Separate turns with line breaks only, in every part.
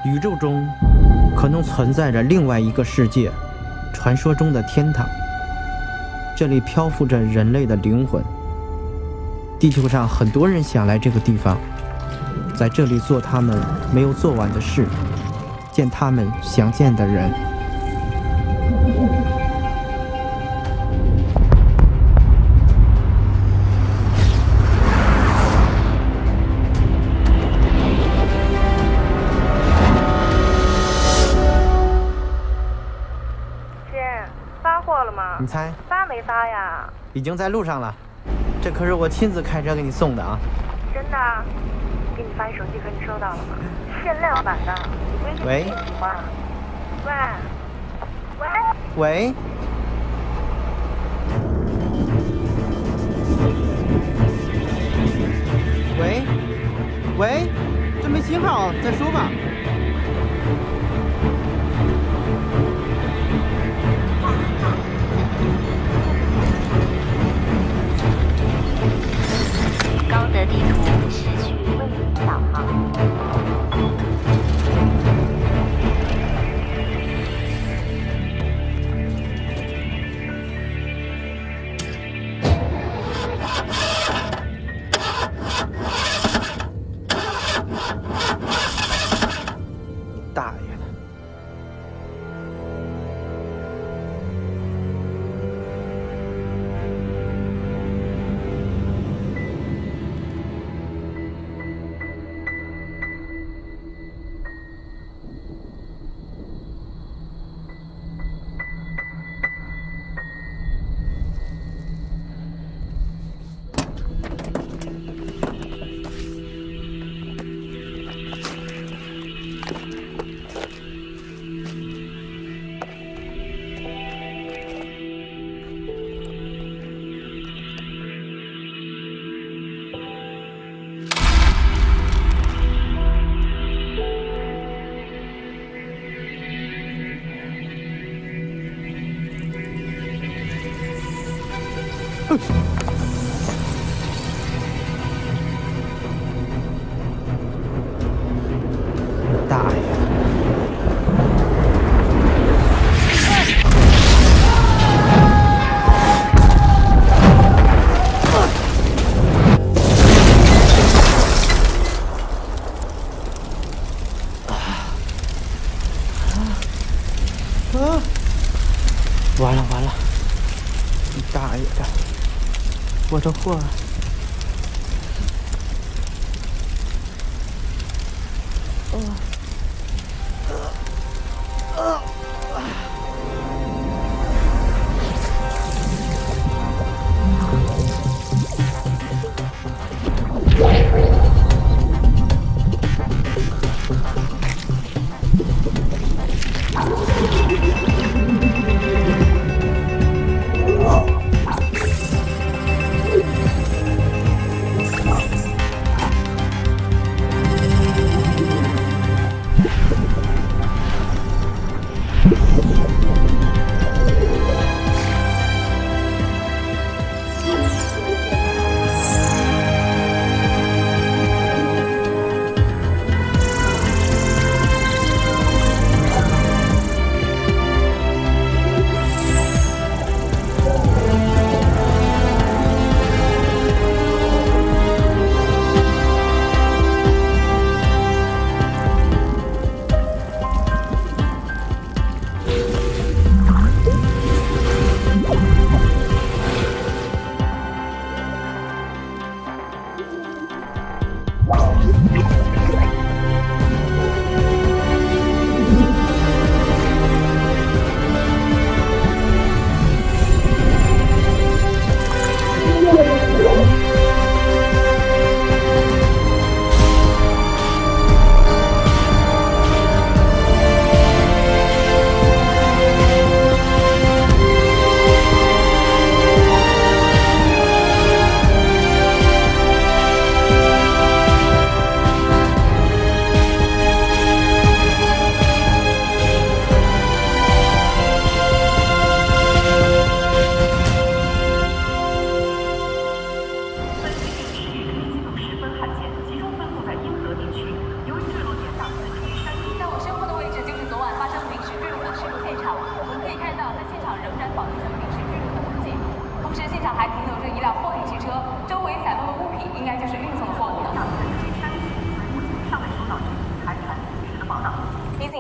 宇宙中可能存在着另外一个世界，传说中的天堂。这里漂浮着人类的灵魂。地球上很多人想来这个地方，在这里做他们没有做完的事，见他们想见的人。你猜
发没发呀？
已经在路上了，这可是我亲自开车给你送的啊！
真的？给你发一手机壳，你收到了吗？限量版的，你微信
喂？
喜欢？
喂？喂？这没信号，再说吧。
高德地图失去为您导航。
大爷的！大爷！完了！你大爷的！我的货！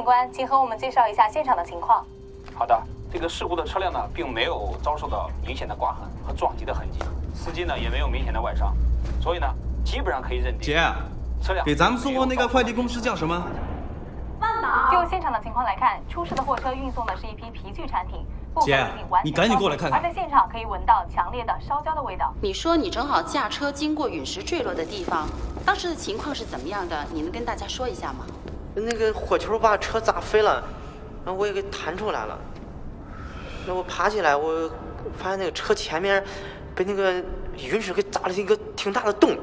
警官，请和我们介绍一下现场的情况。
好的，这个事故的车辆呢，并没有遭受到明显的刮痕和撞击的痕迹，司机呢也没有明显的外伤，所以呢，基本上可以认定。
姐，
车辆
给咱们送货那个快递公司叫什么？
万宝。就现场的情况来看，出事的货车运送的是一批皮具产品，部分已经完全
你赶紧过来看看。
而在现场可以闻到强烈的烧焦的味道。
你说你正好驾车经过陨石坠落的地方，当时的情况是怎么样的？你能跟大家说一下吗？
那个火球把车砸飞了，然后我也给弹出来了。那我爬起来，我发现那个车前面被那个陨石给砸了一个挺大的洞，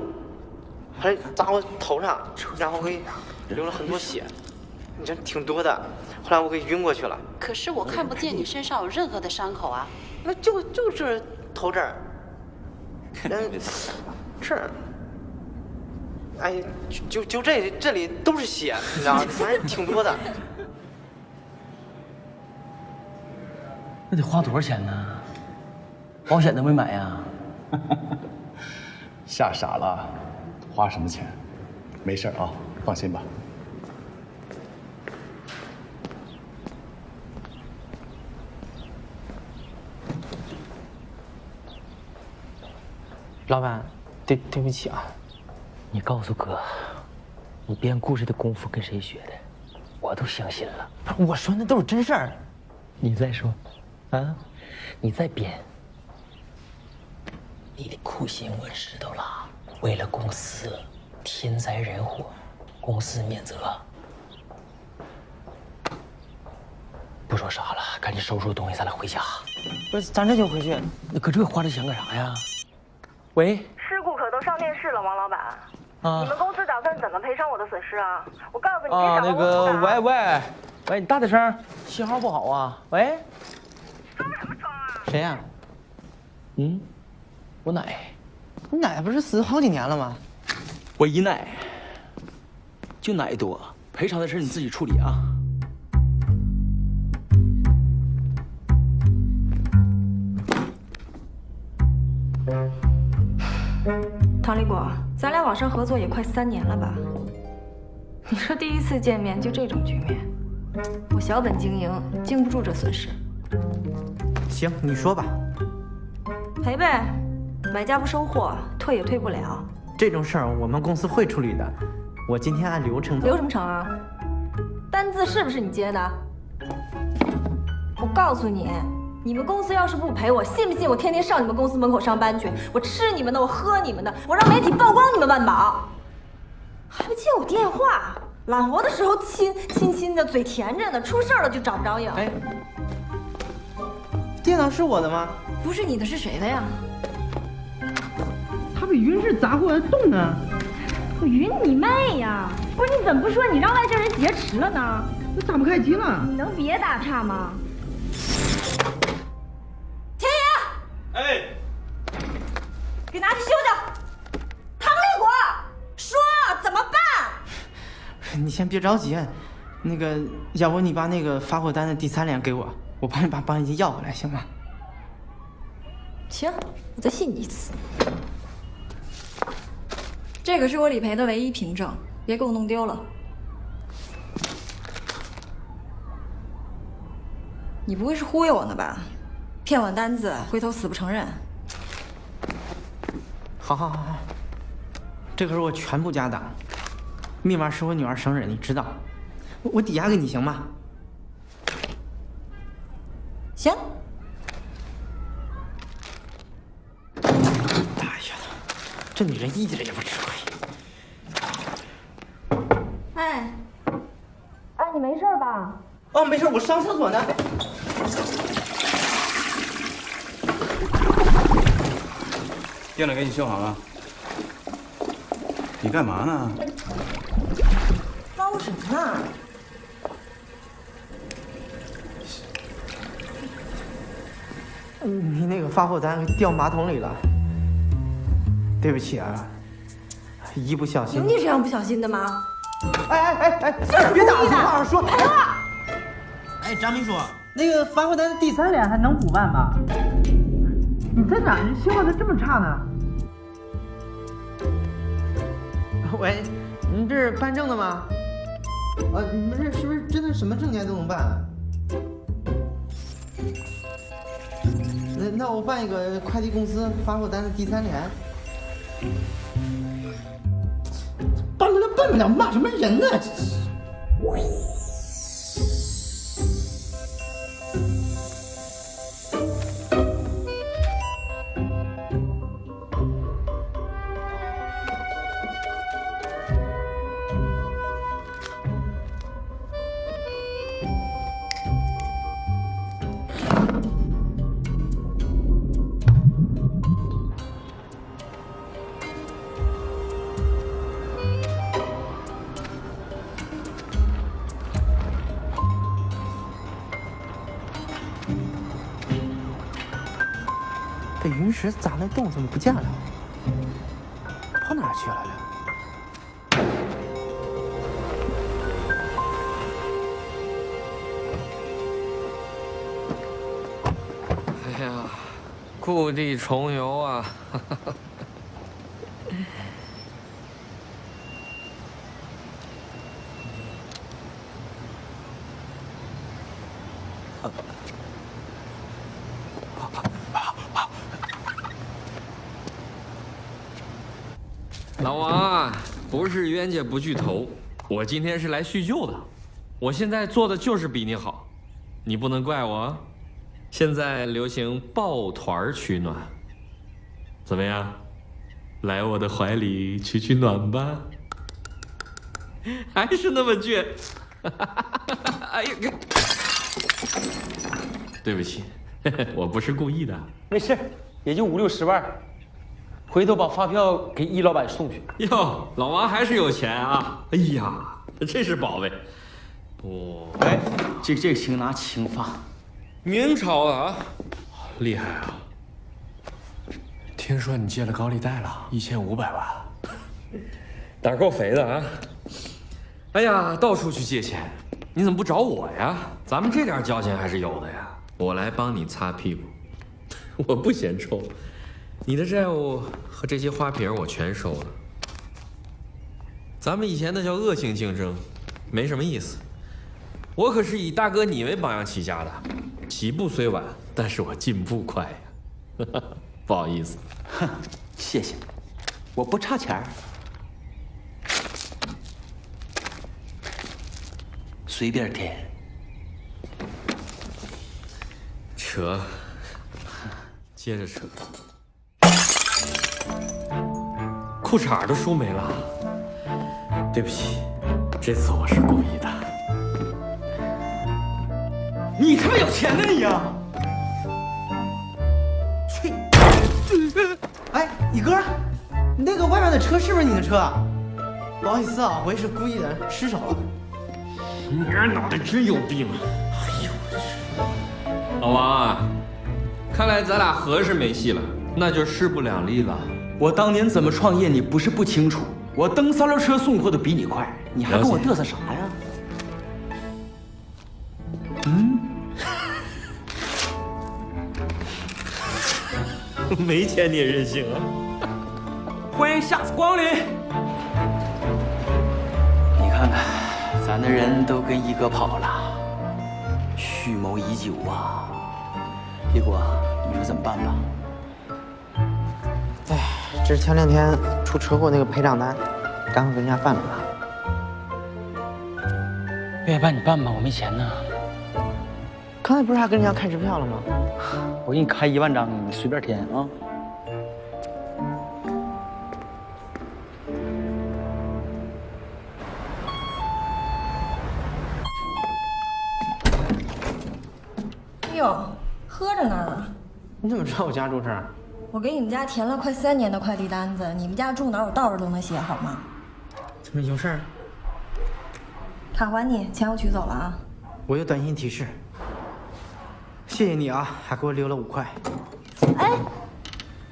还砸我头上，然后给流了很多血，你这挺多的。后来我给晕过去了。
可是我看不见你身上有任何的伤口啊。
那就这头这儿，这儿，哎，就这里都是血，你知道吗？反正挺多的。
那得花多少钱呢？保险都没买呀？
吓傻了，花什么钱？没事啊，放心吧。
老板，对不起啊。
你告诉哥，你编故事的功夫跟谁学的？我都相信了。
我说那都是真事儿。
你再说，啊，你再编。你的苦心我知道了，为了公司，天灾人祸，公司免责。不说啥了，赶紧收拾东西，咱俩回家。
不是，咱这就回去。
你搁这花这钱干啥呀？喂，
事故可都上电视了，王老板。
啊，
你们公司打算怎么赔偿我的损失啊？我告诉你，
啊，那个，喂，你大点声，信号不好啊。喂，
装什么装啊？
谁呀？
嗯，我奶。
你奶不是死好几年了吗？
我姨奶，就奶多，赔偿的事你自己处理啊。
唐立国，咱俩网上合作也快3年了吧？你说第一次见面就这种局面，我小本经营，经不住这损失。
行，你说吧。
赔呗，买家不收货，退也退不了。
这种事儿我们公司会处理的，我今天按流程走。
流什么程啊？单子是不是你接的？我告诉你，你们公司要是不赔我，信不信我天天上你们公司门口上班去？我吃你们的，我喝你们的，我让媒体曝光你们万宝。还不接我电话？揽活的时候亲的，嘴甜着呢，出事了就找不着影。
哎，电脑是我的吗？
不是你的是谁的呀？
他被陨石砸过洞呢。
我晕你妹呀！不是你怎么不说你让外星人劫持了呢？
我打不开机了。
你能别打岔吗？田野，
哎，
给拿去修修。唐立国，说怎么办？
你先别着急，那个，要不你把那个发货单的第3联给我，我帮你把保险金要回来，行吗？
行，我再信你一次。这可是我理赔的唯一凭证，别给我弄丢了。你不会是忽悠我呢吧？骗我单子，回头死不承认。
好，这可是我全部家当，密码是我女儿生日，你知道，我抵押给你行吗？
行。
哎呀，这女人一点也不吃亏。
哎，你没事吧？
哦，没事，我上厕所呢。
电脑给你修好了。你干嘛呢？
捞什么呢？
你那个发货单掉马桶里了，对不起啊，一不小心。
有你这样不小心的吗？
哎，别打我话说赔了。哎，张秘书，那个发货单的第3联还能补办吧？你在哪？你信号咋这么差呢？喂，您这是办证的吗？你们这是不是真的这什么证件都能办。那我办一个快递公司发货单的第3联。办不了，办不了，骂什么人呢？这云石咋那洞怎么不见了？跑哪儿去了？
哎呀，故地重游啊！老王啊，不是冤家不聚头，我今天是来叙旧的。我现在做的就是比你好，你不能怪我。现在流行抱团取暖，怎么样？来我的怀里取暖吧。还是那么倔。哎呀，对不起，我不是故意的。
没事，也就5、60万。回头把发票给易老板送去。
哟，老王还是有钱啊！哎呀，这是宝贝。哦，
哎，这个请拿，请发。
明朝的啊，厉害啊！
听说你借了高利贷了，1500万，
胆够肥的啊！哎呀，到处去借钱，你怎么不找我呀？咱们这点交情还是有的呀。我来帮你擦屁股，我不嫌臭。你的债务和这些花瓶我全收了。咱们以前那叫恶性竞争，没什么意思。我可是以大哥你为榜样起家的，起步虽晚，但是我进步快呀。不好意思，
哼，谢谢，我不差钱儿，随便填。
扯，接着扯。裤衩都输没了，对不起，这次我是故意的。
你他妈有钱呢你呀！
去！哎，你哥，那个外面的车是不是你的车？不好意思啊，我也是故意的，失手了。
你这脑袋真有病啊！哎呦我去！老王啊，看来咱俩合是没戏了，那就势不两立了。
我当年怎么创业，你不是不清楚。我蹬3轮车送货都比你快，你还跟我嘚瑟啥呀？嗯，
没钱你也任性啊！
欢迎下次光临。你看看，咱的人都跟一哥跑了，蓄谋已久啊。结果你说怎么办吧？
这是前2天出车祸那个赔偿单，刚跟人家办了吧？
愿意办你办吧，我没钱呢。
刚才不是还跟人家开支票了吗？
我给你开1万张，你随便填啊。
哟，喝着呢。
你怎么知道我家住这儿？
我给你们家填了快3年的快递单子，你们家住哪儿我到处都能写，好吗？
怎么有事儿？
卡还你，钱我取走了啊。
我有短信提示，谢谢你啊，还给我留了5块。
哎，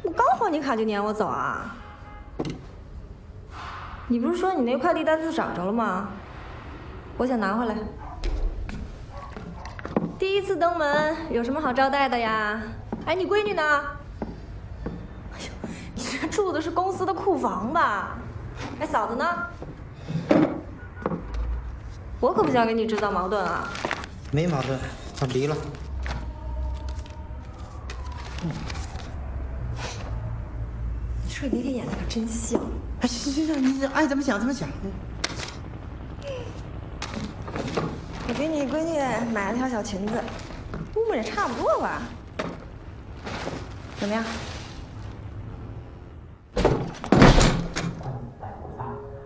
我刚还你卡就撵我走啊？你不是说你那快递单子找着了吗？我想拿回来。第一次登门有什么好招待的呀？哎，你闺女呢？哎呦，你这住的是公司的库房吧？哎，嫂子呢？我可不想给你制造矛盾啊。
没矛盾，咱离了。
你说你那天演的可真像。
哎，行，你爱怎么想怎么想。
我给你闺女买了条小裙子，估摸着差不多吧？怎么样？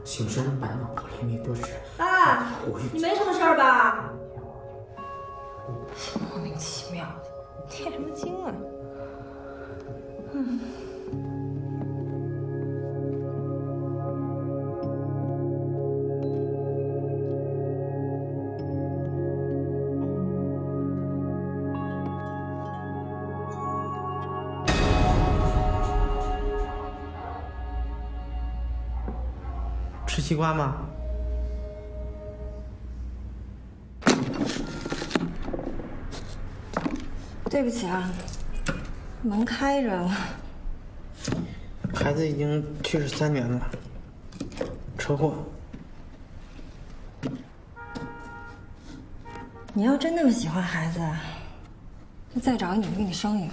醒神烦恼，可怜你多时。
爸，你没什么事儿吧？莫名其妙的，念什么经啊？
吃西瓜吗？
对不起啊，门开着。
孩子已经去世3年了，车祸。
你要真那么喜欢孩子，就再找个女的给你生一个。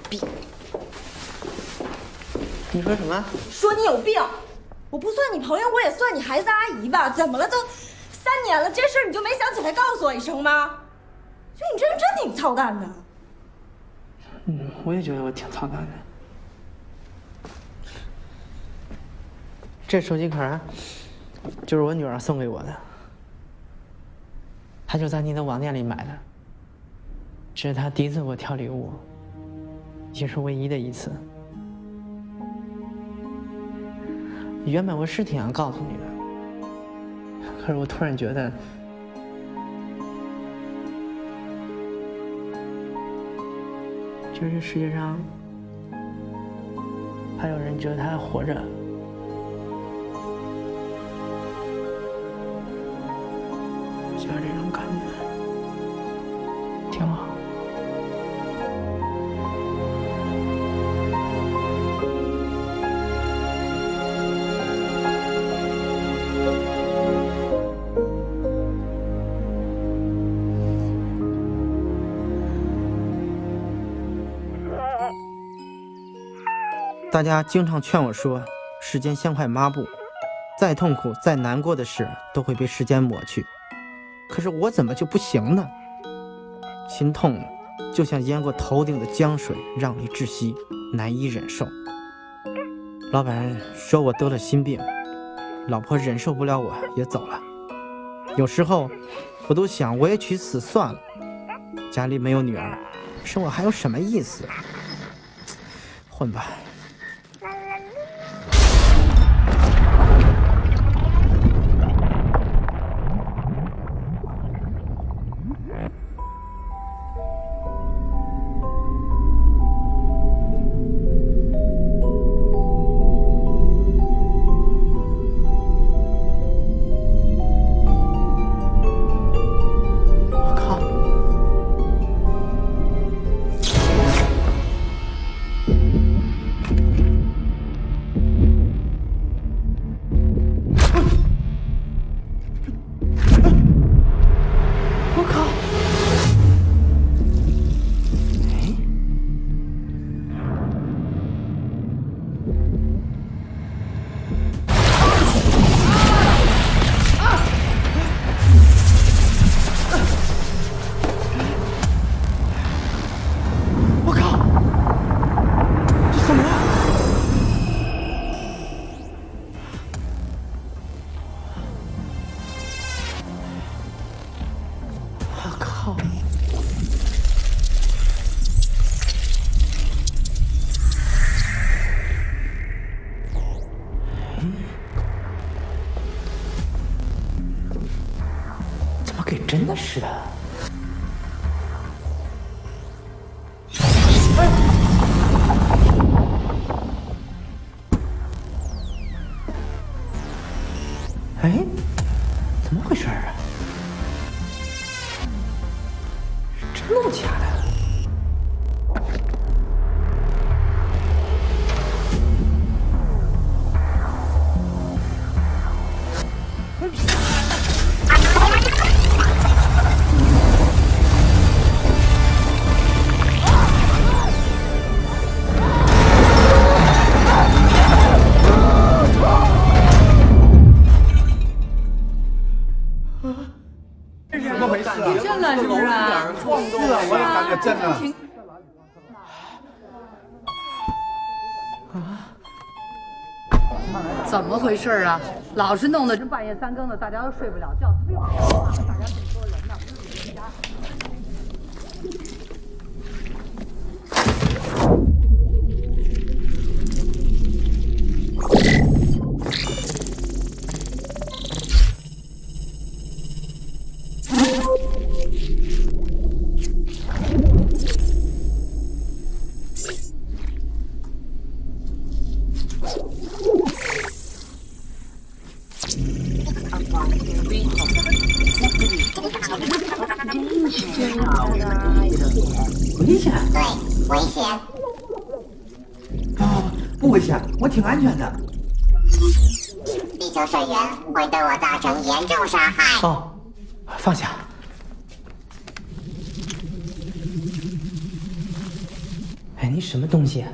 逼！
你说什么？
说你有病！我不算你朋友，我也算你孩子阿姨吧？怎么了？都3年了，这事儿你就没想起来告诉我一声吗？就你这人真挺操蛋的。
我也觉得我挺操蛋的。这手机壳就是我女儿送给我的，她就在你的网店里买的。这是她第一次给我挑礼物，也是唯一的一次。原本我是挺想告诉你的，可是我突然觉得，就是世界上还有人觉得他还活着，就是这种感觉，挺好。大家经常劝我说，时间像块抹布，再痛苦、再难过的事都会被时间抹去。可是我怎么就不行呢？心痛就像淹过头顶的江水，让你窒息，难以忍受。老板说我得了心病，老婆忍受不了我也走了。有时候我都想我也去死算了，家里没有女儿，生我还有什么意思？混吧。给真的似的。哎，怎么回事啊？是真的假的？
哎
怎么回事啊？
震了是不是啊？
是啊，我也感觉震了。
怎么回事啊？老是弄得这半夜3更的，大家都睡不了觉，非要说话，大家这么多人呢，不是回家。
危险？
对，危险。
啊，不危险，我挺安全的。
地球水源会对我造成严重伤害。
哦，放下。哎，你什么东西？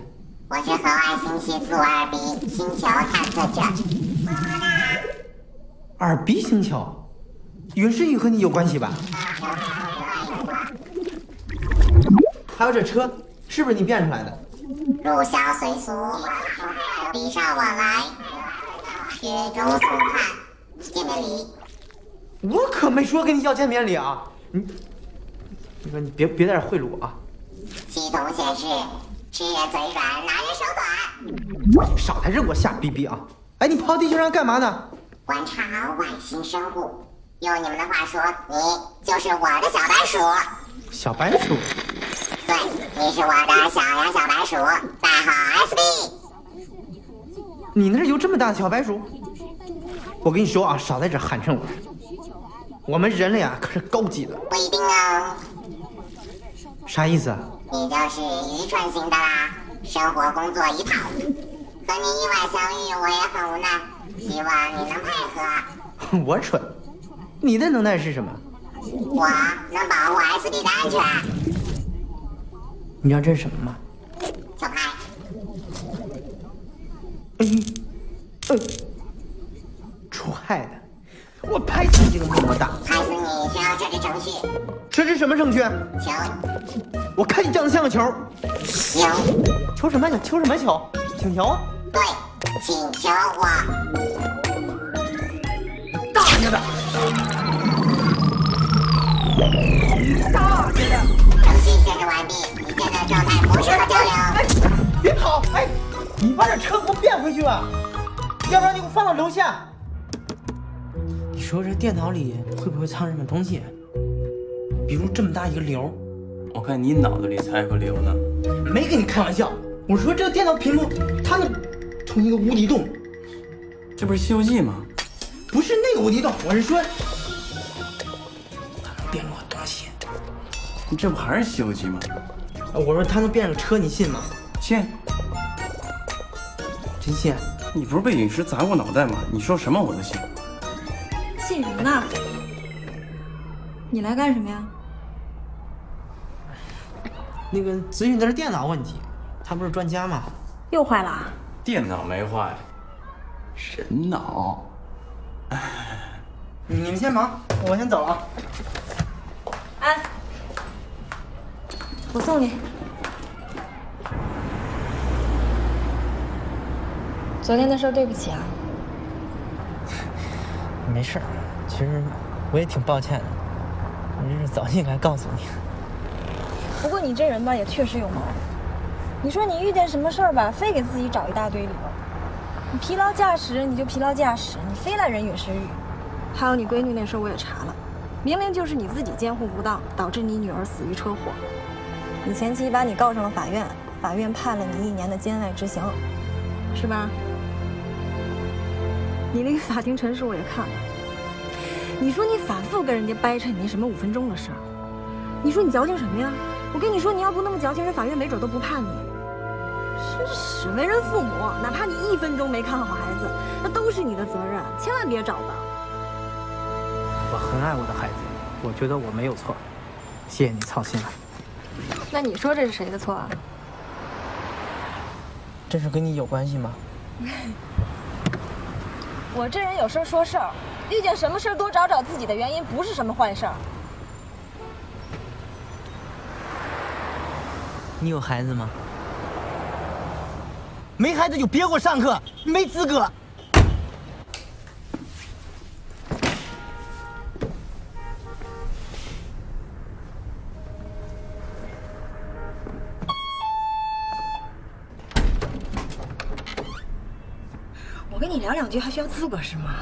我是河外星系452B 星球探测者。
2B 星球，陨石雨和你有关系吧？还有这车，是不是你变出来的？
入乡随俗，礼尚往来，雪中送炭，见面礼。
我可没说跟你要见面礼啊！你别在这贿赂我啊！
系统显示，吃人嘴软，拿人手短。
你少来这给我瞎逼逼啊！哎，你跑地球上干嘛呢？
观察外星生物。用你们的话说，你就是我的小白鼠。
小白鼠？
对，你是我的小羊小白鼠，代号 SB。
你那儿有这么大的小白鼠？我跟你说啊，少在这寒碜我。我们人类啊，可是高级的。
不一定哦。
啥意思啊？
你就是愚蠢型的啦，生活工作一套。和你意外相遇，我也很无奈，希望你能配合。
我蠢？你的能耐是什么？
我能保护 SB 的安全。
你知道这是什么吗？
小拍。
出害的，我拍死你这个么么哒！
拍死你需要设置程序。
设置什么程序？
球。
我看你长得像个球。
球。
球什么球？球什么球？请求？
对，请求我。
大爷的！大爷的！
程序设置完毕，你现在状态不适合交流。
哎，别跑！哎，你把这车给我变回去吧，要不然你给我放到楼下。你说这电脑里会不会藏什么东西？比如这么大一个瘤。
我看你脑子里才有个瘤呢。
没跟你开玩笑，我说这个电脑屏幕它能成一个无底洞。
这不是《西游记》吗？
不是那个无底洞，我是说它能变出个东西。
你这不还是《西游记》吗？
我说它能变个车，你信吗？
信。
真信？
你不是被陨石砸过脑袋吗？你说什么我都信。
信人呐！你来干什么呀？
那个咨询的是电脑问题，他不是专家吗？
又坏了？
电脑没坏，人脑。
你们先忙，我先走了。
安，我送你。昨天的事对不起啊。
没事，其实我也挺抱歉的，我真是早就应该告诉你。
不过你这人吧，也确实有毛病。你说你遇见什么事儿吧，非给自己找一大堆理由。你疲劳驾驶你就疲劳驾驶，你非来人陨石雨。还有你闺女那事儿我也查了，明明就是你自己监护不当，导致你女儿死于车祸。你前妻把你告上了法院，法院判了你1年的监外执行，是吧？你那个法庭陈述我也看了。你说你反复跟人家掰扯你那什么5分钟的事儿，你说你矫情什么呀？我跟你说，你要不那么矫情，人法院没准都不判你。真是为人父母，哪怕你1分钟没看好孩子，那都是你的责任，千万别找吧。
我很爱我的孩子，我觉得我没有错，谢谢你操心了。
那你说这是谁的错啊？
这事跟你有关系吗？
我这人有事说事儿，遇见什么事多找找自己的原因，不是什么坏事儿。
你有孩子吗？没孩子就别给我上课，没资格。
我跟你聊两句还需要资格是吗？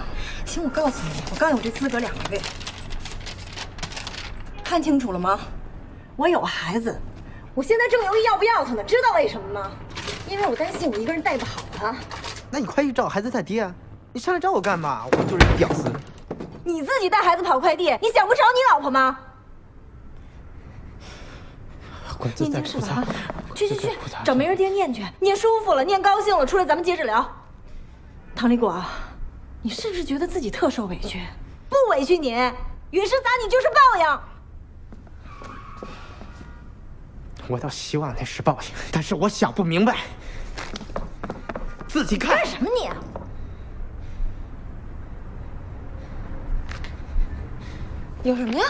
行，我告诉你，我刚有这资格2个月。看清楚了吗？我有孩子，我现在正犹豫要不要他呢，知道为什么吗？因为我担心我一个人带不好他。
那你快去找孩子他爹啊！你上来找我干嘛？我就是一屌丝。
你自己带孩子跑快递，你想不找你老婆吗？念经是吧？去，找没人爹念去，念舒服了，念高兴了，出来咱们接着聊。唐立果，你是不是觉得自己特受委屈？不委屈你，陨石砸你就是报应。
我倒希望那是报应，但是我想不明白。自己看。
干什么你？有什么呀？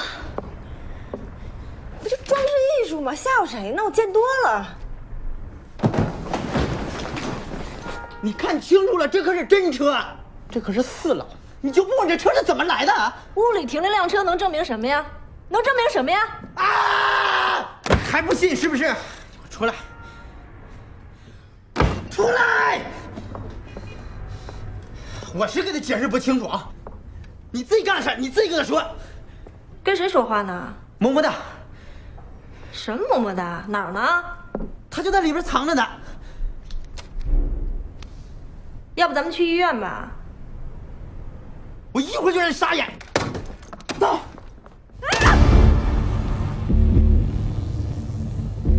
不就装置艺术吗？吓唬谁呢？我见多了。
你看清楚了，这可是真车，这可是4楼。你就问我这车是怎么来的？
屋里停了辆车，能证明什么呀？能证明什么呀？
啊！还不信是不是？出来！出来！我是给他解释不清楚啊！你自己干啥？你自己跟他说。
跟谁说话呢？
么么哒。
什么么么哒？哪儿呢？
他就在里边藏着呢。
要不咱们去医院吧？
我一会儿就让你傻眼。走。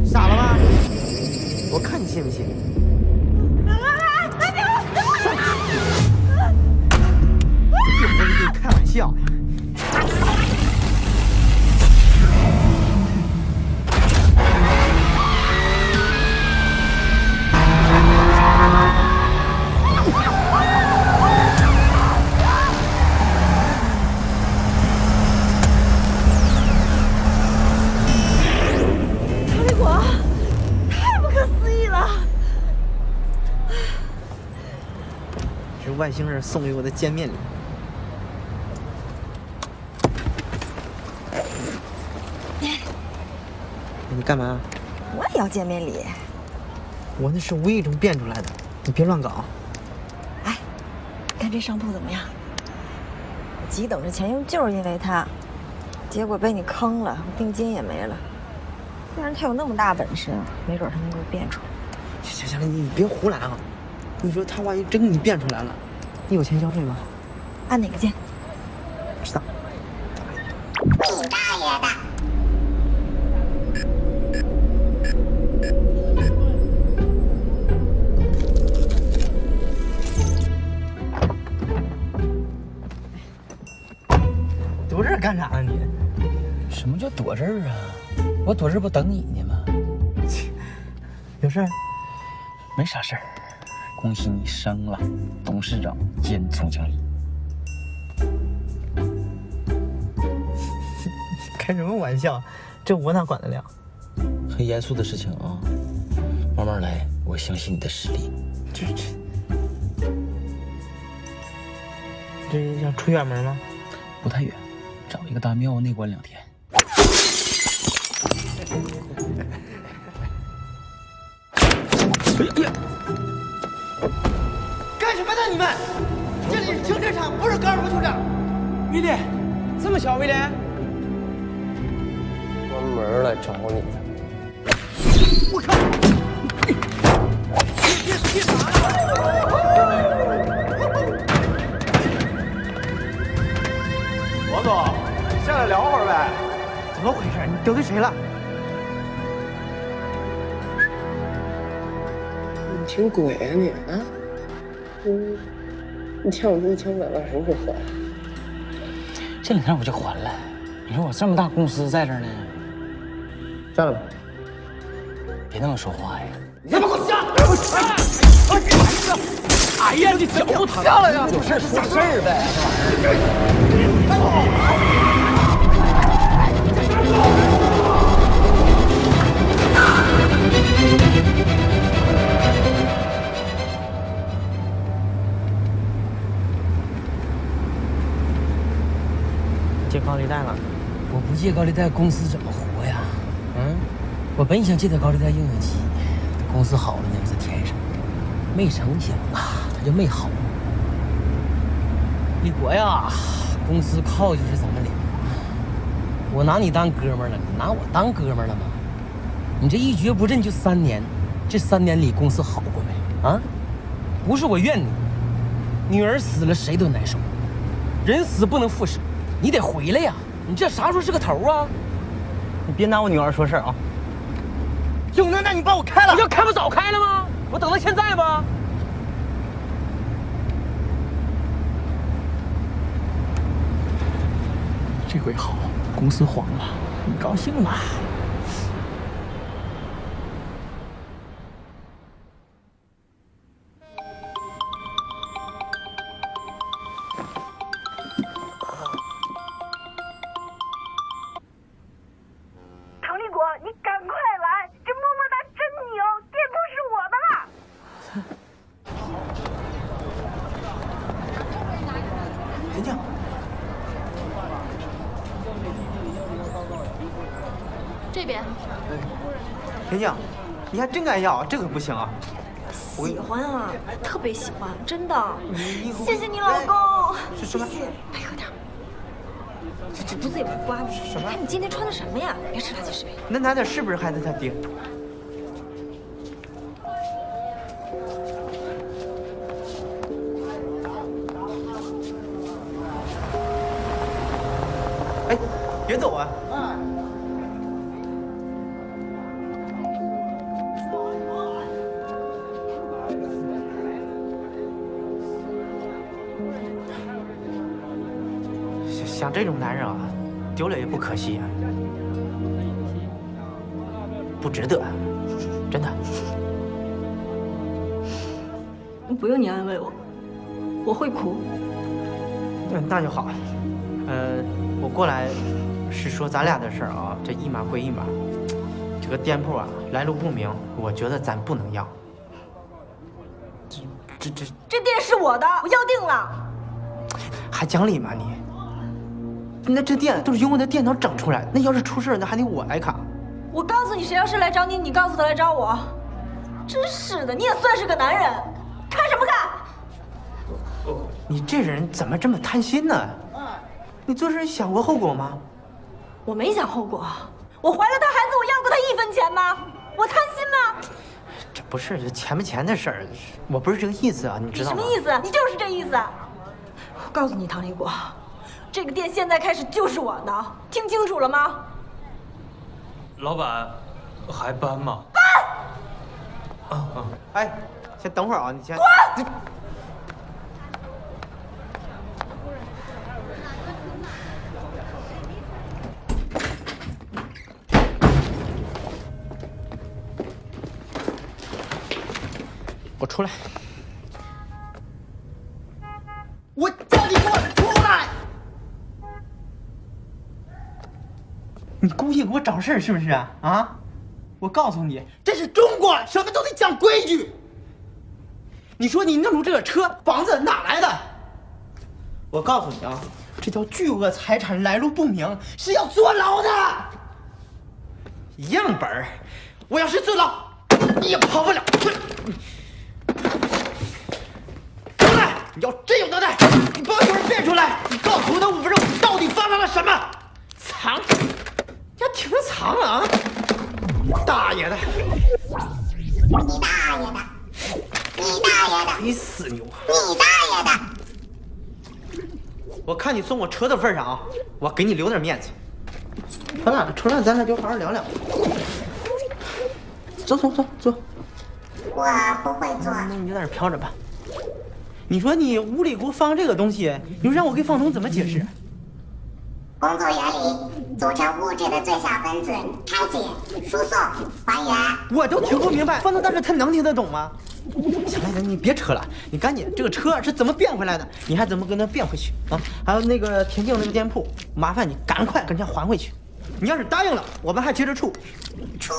傻了吧？我看你信不信。我是跟你开玩笑呀。
唐立果，太不可思议了！
是外星人送给我的见面礼。你干嘛？
我也要见面礼。
我那是无意中变出来的，你别乱搞。
哎，看这商铺怎么样？我急等着钱用就是因为他，结果被你坑了，我定金也没了。要然他有那么大本事，没准他能给我变出来。
行了，你别胡来啊！你说他万一真给你变出来了，你有钱交税吗？
按哪个键？
知道。
你大爷的！
躲这儿干啥呢你？
什么叫躲这儿啊？我躲这儿不等你呢吗？
有事儿？
没啥事儿。恭喜你升了董事长兼总经理。
开什么玩笑？这我哪管得了？
很严肃的事情啊，慢慢来。我相信你的实力。
这要出远门吗？
不太远，找一个大庙内观2天。
干什么呢你们？这里是停车场，不是高尔夫球场。威廉，这么小，威廉。
专门来找你的。
我靠！别打！
王总，下来聊会儿呗。
怎么回事？你得罪谁了？
你挺鬼啊你啊！你欠我这1500万什么时候还？
这2天我就还了。你说我这么大公司在这儿呢，
占了吧。
别那么说话呀！
你他妈给我下！
哎呀，你脚都疼下来呀！有事说事儿呗。
借高利贷了？
我不借高利贷，公司怎么活呀？我本想借点高利贷应应急，公司好了呢是天上，没成想啊，他就没好。立国呀，公司靠就是咱们俩，我拿你当哥们儿了，你拿我当哥们儿了吗？你这一蹶不振就3年，这3年里公司好过没？啊？不是我怨你，女儿死了谁都难受，人死不能复生，你得回来呀！你这啥时候是个头啊？
你别拿我女儿说事儿啊！
有能耐你把我开了，要开不早开了吗？我等到现在吧。这回好，公司黄了，你高兴了。
唐立国，你赶快来！这么么哒真牛，店铺是我的啦！
田静，
这边。
田静，你还真敢要，这可不行啊！
喜欢啊，特别喜欢，真的。谢谢你老公。
是什么？
来喝点。这不醉不刮的。什么？哎，你今天穿的什么呀？别吃垃圾食品。
那男的是不是孩子他爹？哎，别走啊！像这种男人啊，丢了也不可惜啊，不值得，真的。
不用你安慰我，我会哭。
那就好。我过来是说咱俩的事儿啊，这一码归一码。这个店铺啊，来路不明，我觉得咱不能要。
这店是我的，我要定了。
还讲理吗你？那这店都是用我的电脑整出来，那要是出事，那还得我来扛。
我告诉你，谁要是来找你，你告诉他来找我。真是的，你也算是个男人，看什么看？
你这人怎么这么贪心呢？你做事想过后果吗？
我没想后果，我怀了他孩子，我要过他1分钱吗？我贪心吗？
这不是钱不钱的事儿，我不是这个意思啊，你知道吗？
你什么意思？你就是这意思。我告诉你，唐立国，这个店现在开始就是我的，听清楚了吗？
老板，还搬吗？
搬！
哎，先等会儿啊，你先
滚！
我出来！
我叫你给我出来！
你故意给我找事儿是不是啊？啊！我告诉你，
这是中国，什么都得讲规矩。你说你弄出这个车房子哪来的？
我告诉你啊，这叫巨额财产来路不明，
是要坐牢的。
样本儿，我要是坐牢，你也跑不了。出来！你要真有能耐，你把我女儿变出来，你告诉我那5分钟到底发生了什么？藏？要挺藏啊！大爷的！
你大爷的！你大爷的！
你死牛！
你大爷的！
我看你送我车的份上啊，我给你留点面子。出来，咱俩就好好聊聊。坐。
我不会坐。
那你就在这飘着吧。你说你屋里给我放这个东西，你说让我给房东怎么解释？
工作原理：组成物质的最小分子，拆解、输送、还原。
我都听不明白，房东大师他能听得懂吗？行了，你别扯了，你赶紧，这个车是怎么变回来的？你还怎么跟他变回去啊？还有那个田静那个店铺，麻烦你赶快跟人家还回去。你要是答应了，我们还接着处。
处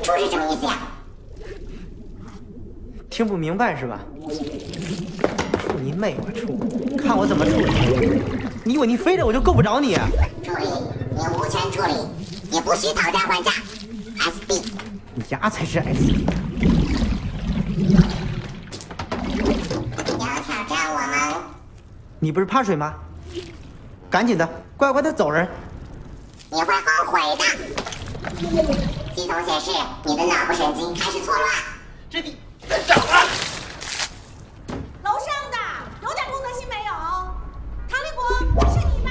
是什么意思呀？
听不明白是吧？处你妹！我处，看我怎么处理！你以为你飞着我就够不着你啊？
处理，你无权处理，也不许讨价还价。SB，
你丫才是 SB。
要挑战我们？
你不是怕水吗？赶紧的，乖乖的走人。
你会后悔的。系统显示你的脑部神经开始错乱。
这你在找啊！
楼上的有点公德心没有？唐立国，是你吧？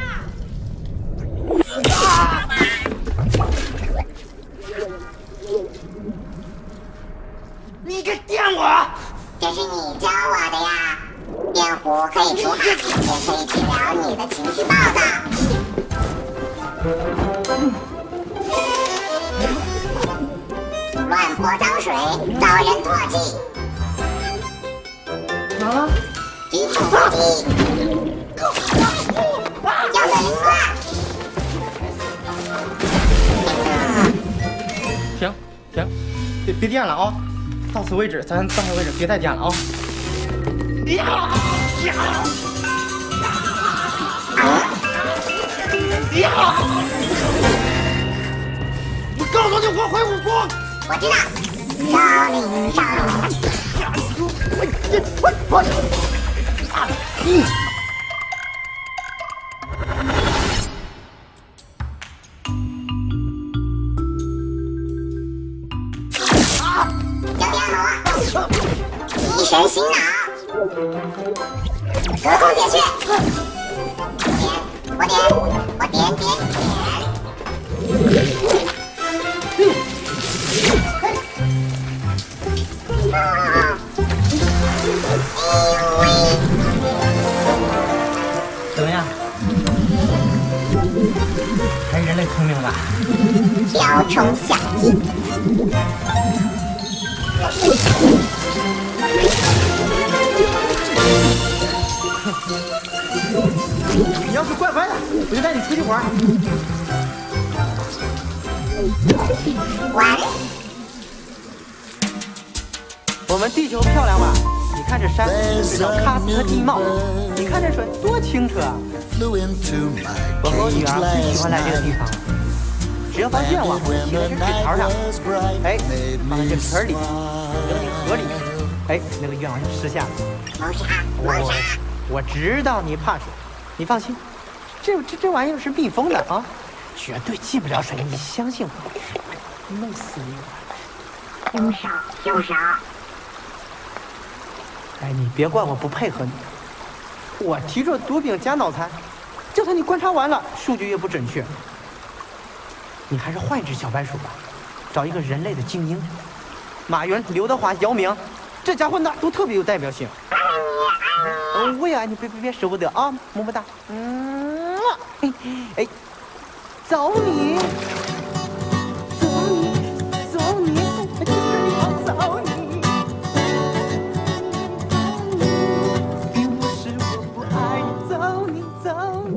你个电我！
这是你教我的呀。电弧可以除害，也可以治疗你的情绪暴躁。乱泼脏水，遭人唾弃。
啊！
举手攻击，要的凌乱。
行，别电了啊！到此为止，咱到此为止，别再电了啊！我告诉你，我会武功。
我知道，少林少林。降电了，提神醒脑，隔空点穴，我点。
怎么样？还是人类聪明吧？
雕虫小技。
你要是乖乖的，我就带你出去玩。
玩。
我们地球漂亮吧？你看这山，这叫喀斯特地貌；你看这水多清澈啊！我和我女儿最喜欢来这个地方了。只要把愿望写在这纸条上，哎，放在这盆里，扔进河里，哎，那个愿望就实现了。我知道你怕水，你放心，这玩意儿是密封的啊，绝对进不了水，你相信我，弄死你！
凶手。
哎，你别怪我不配合你，我提出毒饼加脑残，就算你观察完了，数据也不准确。你还是换一只小白鼠吧，找一个人类的精英，马云、刘德华、姚明，这家伙那都特别有代表性。我也爱你，别舍不得啊，么么哒。哎，走你，走你，走你。并不是我不爱你，走你，走你。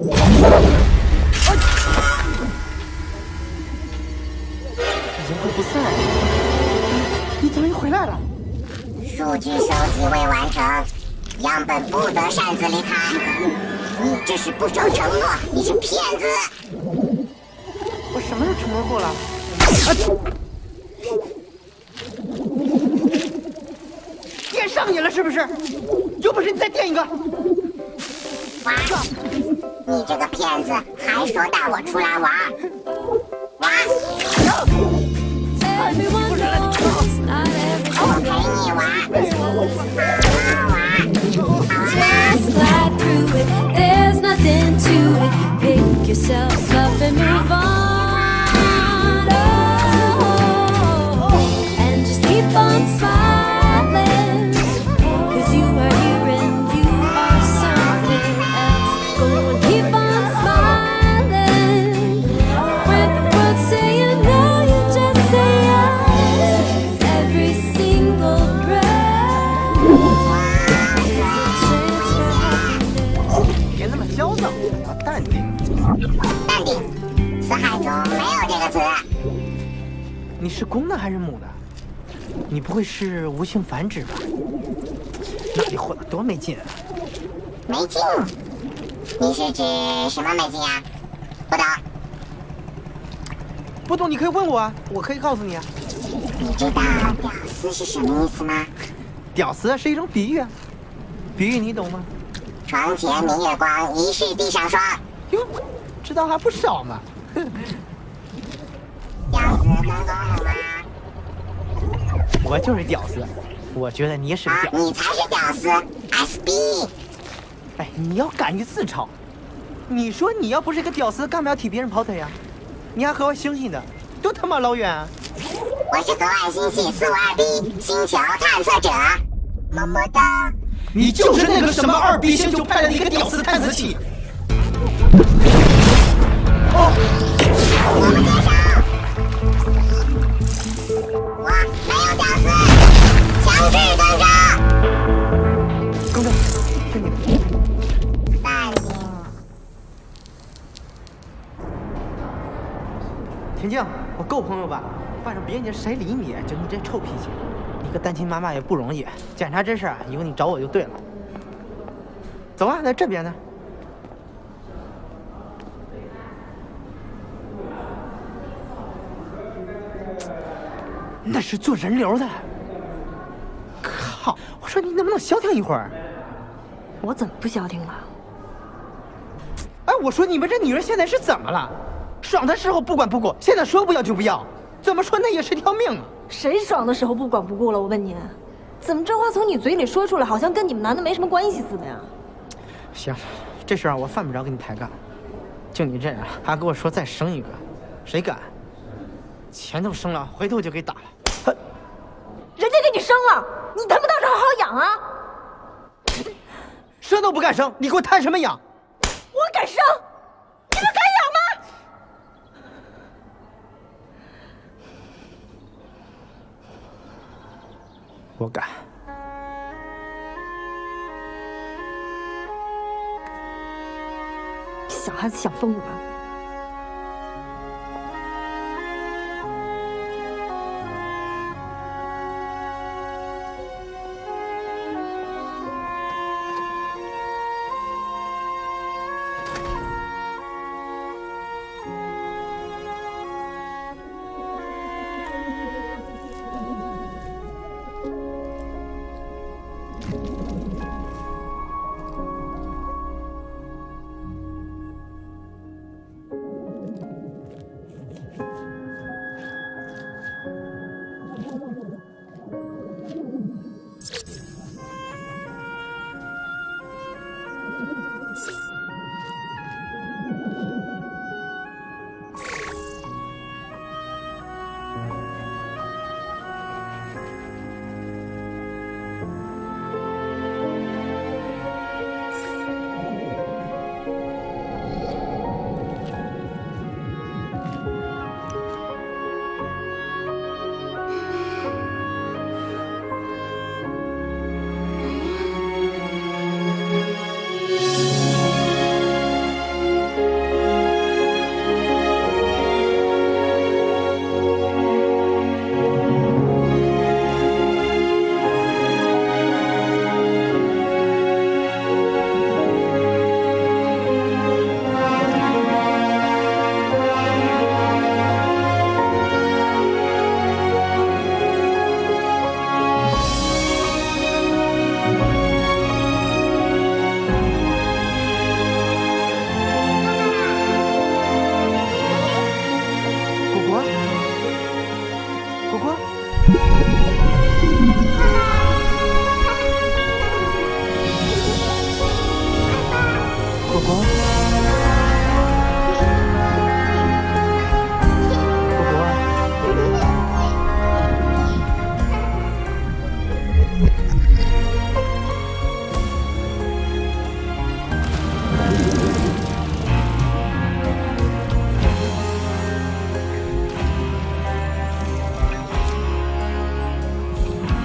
淫秽不散，你怎么又回来了？
数据收集未完成，样本不得擅自离开。你这是不守承诺，你是骗子！
我什么时候承诺过了？电上瘾了是不是？有本事你再电一个！
哇！你这个骗子，还说带我出来玩？哇！我陪你玩，好玩。
Just glide through it. There's nothing to it. Pick yourself up and move on. Oh, and just keep on smiling. 'Cause you are here and you are something else. Go and keep on smiling. When the world's saying no, you
你是公的还是母的？你不会是无性繁殖吧？那你活得多没劲啊！
没劲？你是指什么没劲啊？不懂。
不懂你可以问我啊，我可以告诉你啊。
你知道“屌丝”是什么意思吗？
屌丝是一种比喻啊，比喻你懂吗？
床前明月光，疑是地上霜。
哟，知道还不少嘛。
屌丝分工了吗？
我就是屌丝，我觉得你也是个屌丝。
你才是屌丝 ，SB。
哎，你要敢于自嘲。你说你要不是个屌丝，干嘛要替别人跑腿呀？你还和外星星的，多他妈老远啊！
我是和外星系452B 星球探测者，么么哒。
你就是那个什么2B 星球派来的一个屌丝探测器。
哦，我们接上。我没有屌丝，强制跟上。
跟上，听你的。
淡定。
田静，我够朋友吧？晚上别人家谁理你？就你这臭脾气，你个单亲妈妈也不容易。检查这事儿，以后你找我就对了。走啊，在这边呢。那是做人流的。靠！我说你能不能消停一会儿？
我怎么不消停了？
哎，我说你们这女人现在是怎么了？爽的时候不管不顾，现在说不要就不要，怎么说那也是条命啊！
谁爽的时候不管不顾了？我问您，怎么这话从你嘴里说出来，好像跟你们男的没什么关系似的呀？
行，这事儿我犯不着跟你抬杠。就你这样，还跟我说再生一个，谁敢？钱都生了，回头就给打了。
人家给你生了，你他妈倒是好好养啊！
生都不敢生，你给我谈什么养？
我敢生，你们敢养吗？
我敢。
小孩子想疯了吧？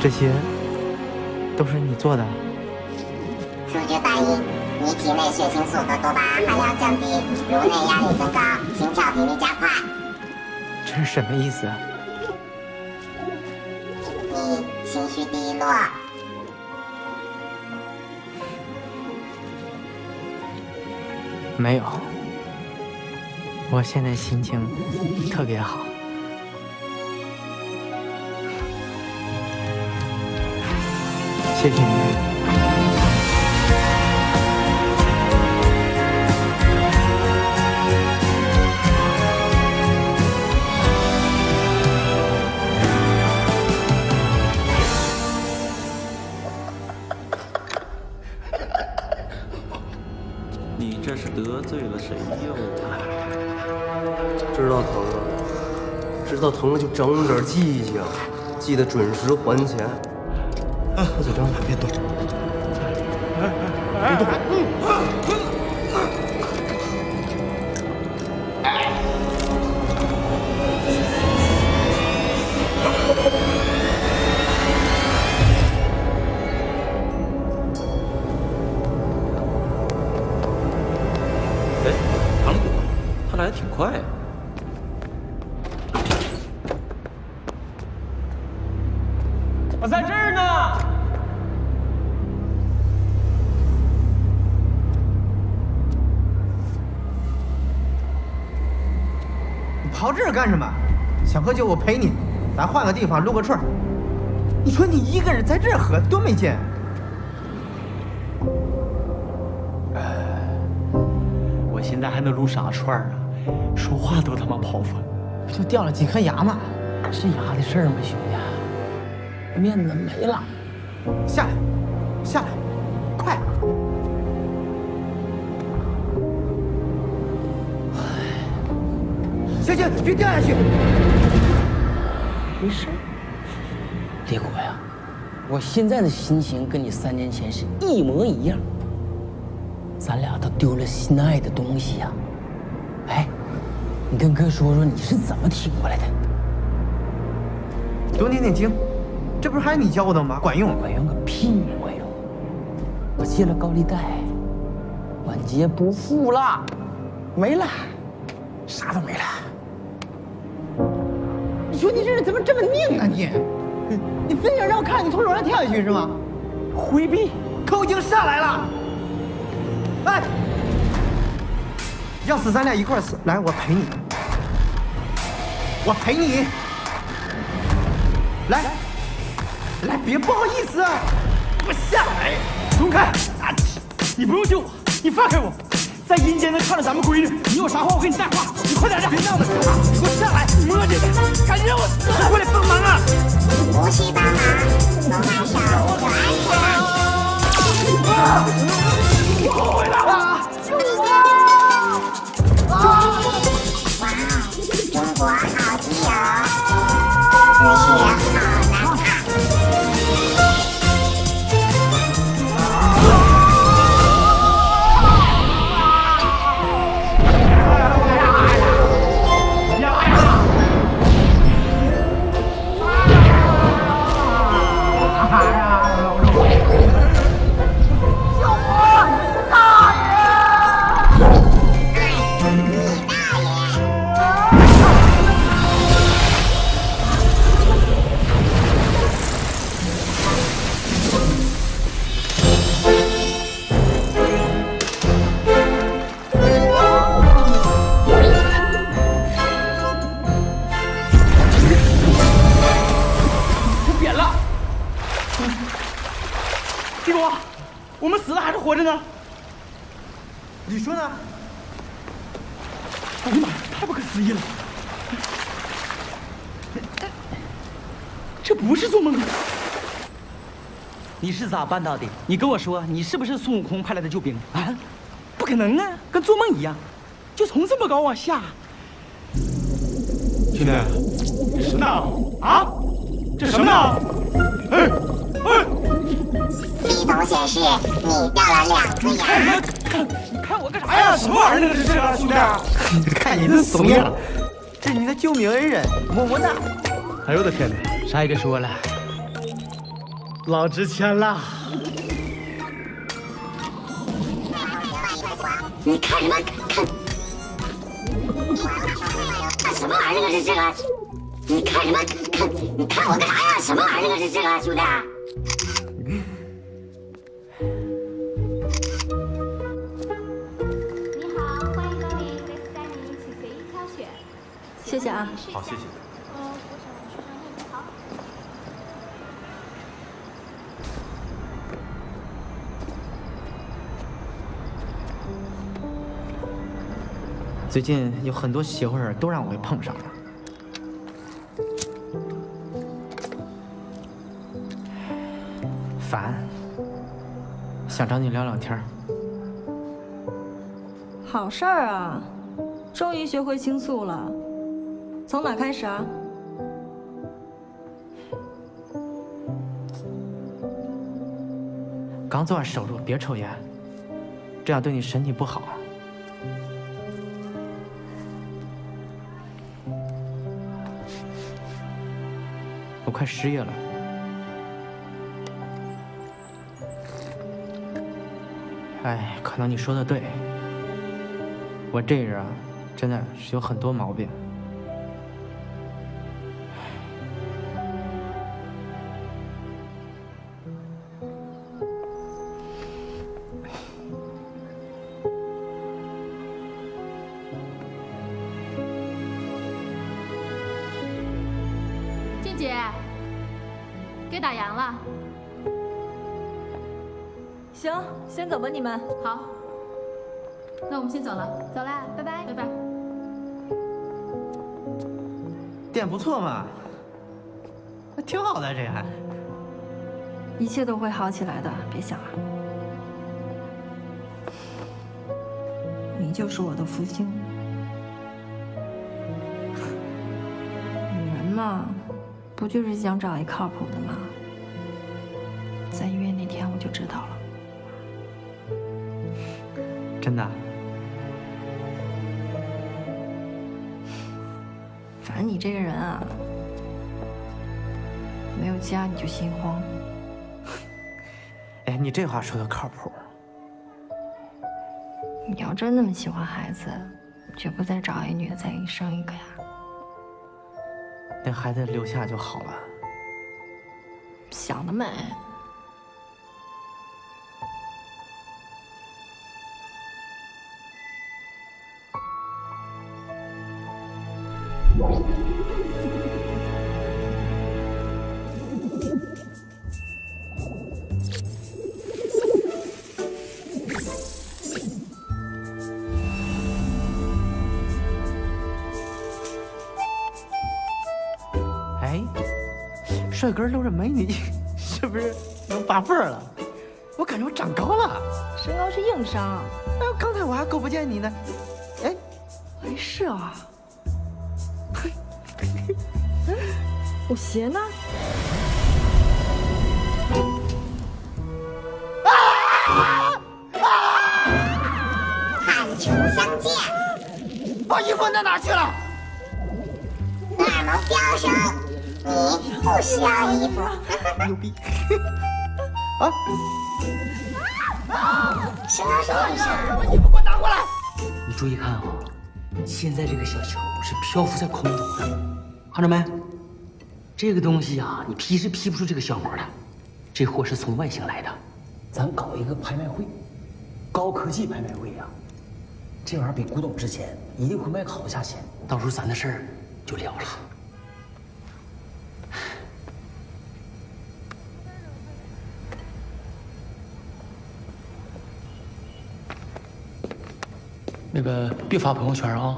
这些都是你做的？
数据反映，你体内血清素和多巴胺含量降低，颅内压力增高，心跳频率加快。
这是什么意思啊？
落。
没有，我现在心情特别好。谢谢你。
你这是得罪了谁又？
知道疼了，知道疼了就整点记性，记得准时还钱。快走，张海，别动，别动。
哎，唐果，他来的挺快呀。
我在这儿呢。
你跑这儿干什么？想喝酒我陪你，咱换个地方撸个串儿。你说你一个人在这儿喝多没劲。
我现在还能撸啥串儿啊？说话都他妈跑反。
不就掉了几颗牙吗？是牙的事儿吗，兄弟？面子没了。
下来，下来，快！行行，别掉下去。
没事。李果呀，我现在的心情跟你3年前是一模一样。咱俩都丢了心爱的东西呀。哎，你跟哥说说你是怎么挺过来的？
多念念经，这不是还是你教我的吗？管用？
管用个屁管用！我借了高利贷，晚节不付了，没了，啥都没了。
你说你这人怎么这么拧啊你？你非想让我看你从楼上跳下去是吗？回避，
可已经上来了。哎，要死咱俩一块儿死，来，我陪你，我陪你。来，来，别不好意思啊！
我下来，松开！你不用救我，你放开我！在阴间能看着咱们闺女，你有啥话我给你带话，你快点的！别闹了，给我下来！摸这个，赶紧让我过来帮忙啊！
不去帮忙，松开手就安全。
你后悔了！
救我！哇，中国好基友，姿势好难看。
我们死了还是活着呢？
你说呢？
哎呀妈呀，太不可思议了！这不是做梦啊！你是咋办到的？你跟我说，你是不是孙悟空派来的救兵啊？不可能啊，跟做梦一样，就从这么高往下。兄弟，这什么呢？啊？这什么呢？哎哎！
系统显示你掉了2颗牙。
你看我干啥呀？什么玩意儿？这是兄弟？
看你这怂样，这是你的救命恩人，么么哒！
哎呦我的天哪！啥也别说了，老值钱了。
你看什么看？什么玩意儿？这是这个？你看什么看？你看我干啥呀？什么玩意儿？这是这个兄弟？
你好，欢迎光临，这次带你一起随意挑选。
谢谢啊。
好，谢谢。
好。
最近有很多邪乎人都让我给碰上了。烦，想找你聊聊天儿。
好事儿啊，终于学会倾诉了。从哪开始啊？
刚做完手术，别抽烟，这样对你身体不好。我快失业了。哎，可能你说的对，我这人啊，真的是有很多毛病。
静姐，给打烊了。
行，先走吧，你们。
好，那我们先走了，
走啦，拜拜，
拜拜。
店不错嘛，挺好的，这还。
一切都会好起来的，别想了。你就是我的福星。女人嘛，不就是想找一靠谱的吗？在医院那天我就知道了。
真的？
反正你这个人啊，没有家你就心慌。
哎，你这话说的靠谱。
你要真那么喜欢孩子，绝不再找一女的再给你生一个呀。
那孩子留下就好了。
想得美。
哎，帅哥搂着美女，是不是能拔份儿了？我感觉我长高了。
身高是硬伤。
哎，刚才我还够不见你呢。哎，
哎是啊。我鞋呢？
坦诚相见。
把衣服拿哪去了？
荷尔蒙飙升，你不需要衣服。
牛逼！啊！
什么事？
把衣服给我拿过来！
你注意看啊，现在这个小球是漂浮在空中的，看着没？这个东西啊，你劈是劈不出这个小膜的，这货是从外星来的。咱搞一个拍卖会，高科技拍卖会呀，这玩意儿比古董值钱，一定会卖个好价钱。到时候咱的事儿就了了。那个别发朋友圈啊！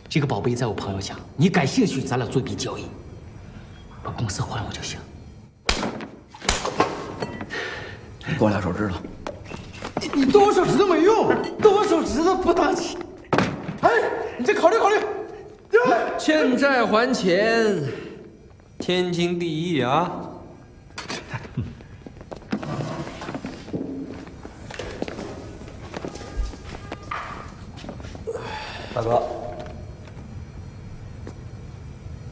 这个宝贝在我朋友家，你感兴趣，咱俩做一笔交易，把公司还我就行。
你给我俩手指头。
你动我手指头没用，动我手指头不当气。哎，你再考虑考虑。
欠债还钱，天经地义啊。
大哥，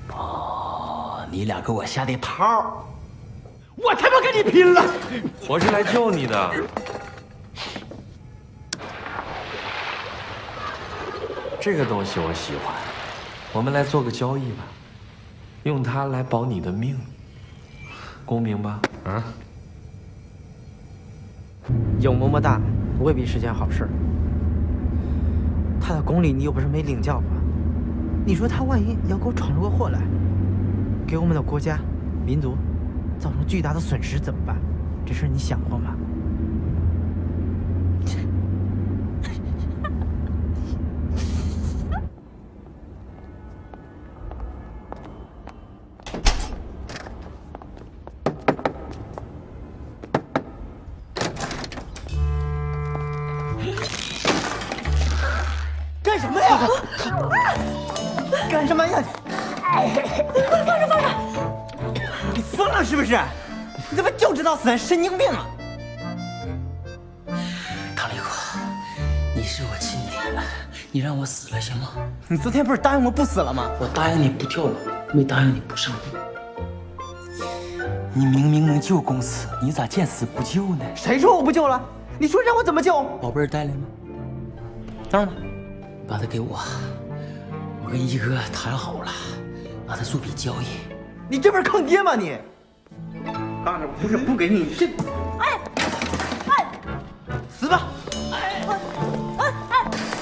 哦，你俩给我下的套，
我他妈跟你拼了！
我是来救你的。这个东西我喜欢，我们来做个交易吧，用它来保你的命。公平吧？啊？
有么么哒未必是件好事。他的宫里你又不是没领教过，你说他万一要给我闯出个祸来，给我们的国家、民族造成巨大的损失怎么办？这事你想过吗？
干什么呀？干什么呀？放手！你疯了是不是？你怎么就知道死？神经病啊！
唐立国，你是我亲爹，你让我死了行吗？
你昨天不是答应我不死了吗？
我答应你不跳楼，没答应你不上路。你明明能救公司，你咋见死不救呢？
谁说我不救了？你说让我怎么救？
宝贝儿带来吗？
当然了。
把它给我，我跟一哥谈好了，把它做笔交易。
你这不是坑爹吗你？告诉你，不是不给你这，死吧！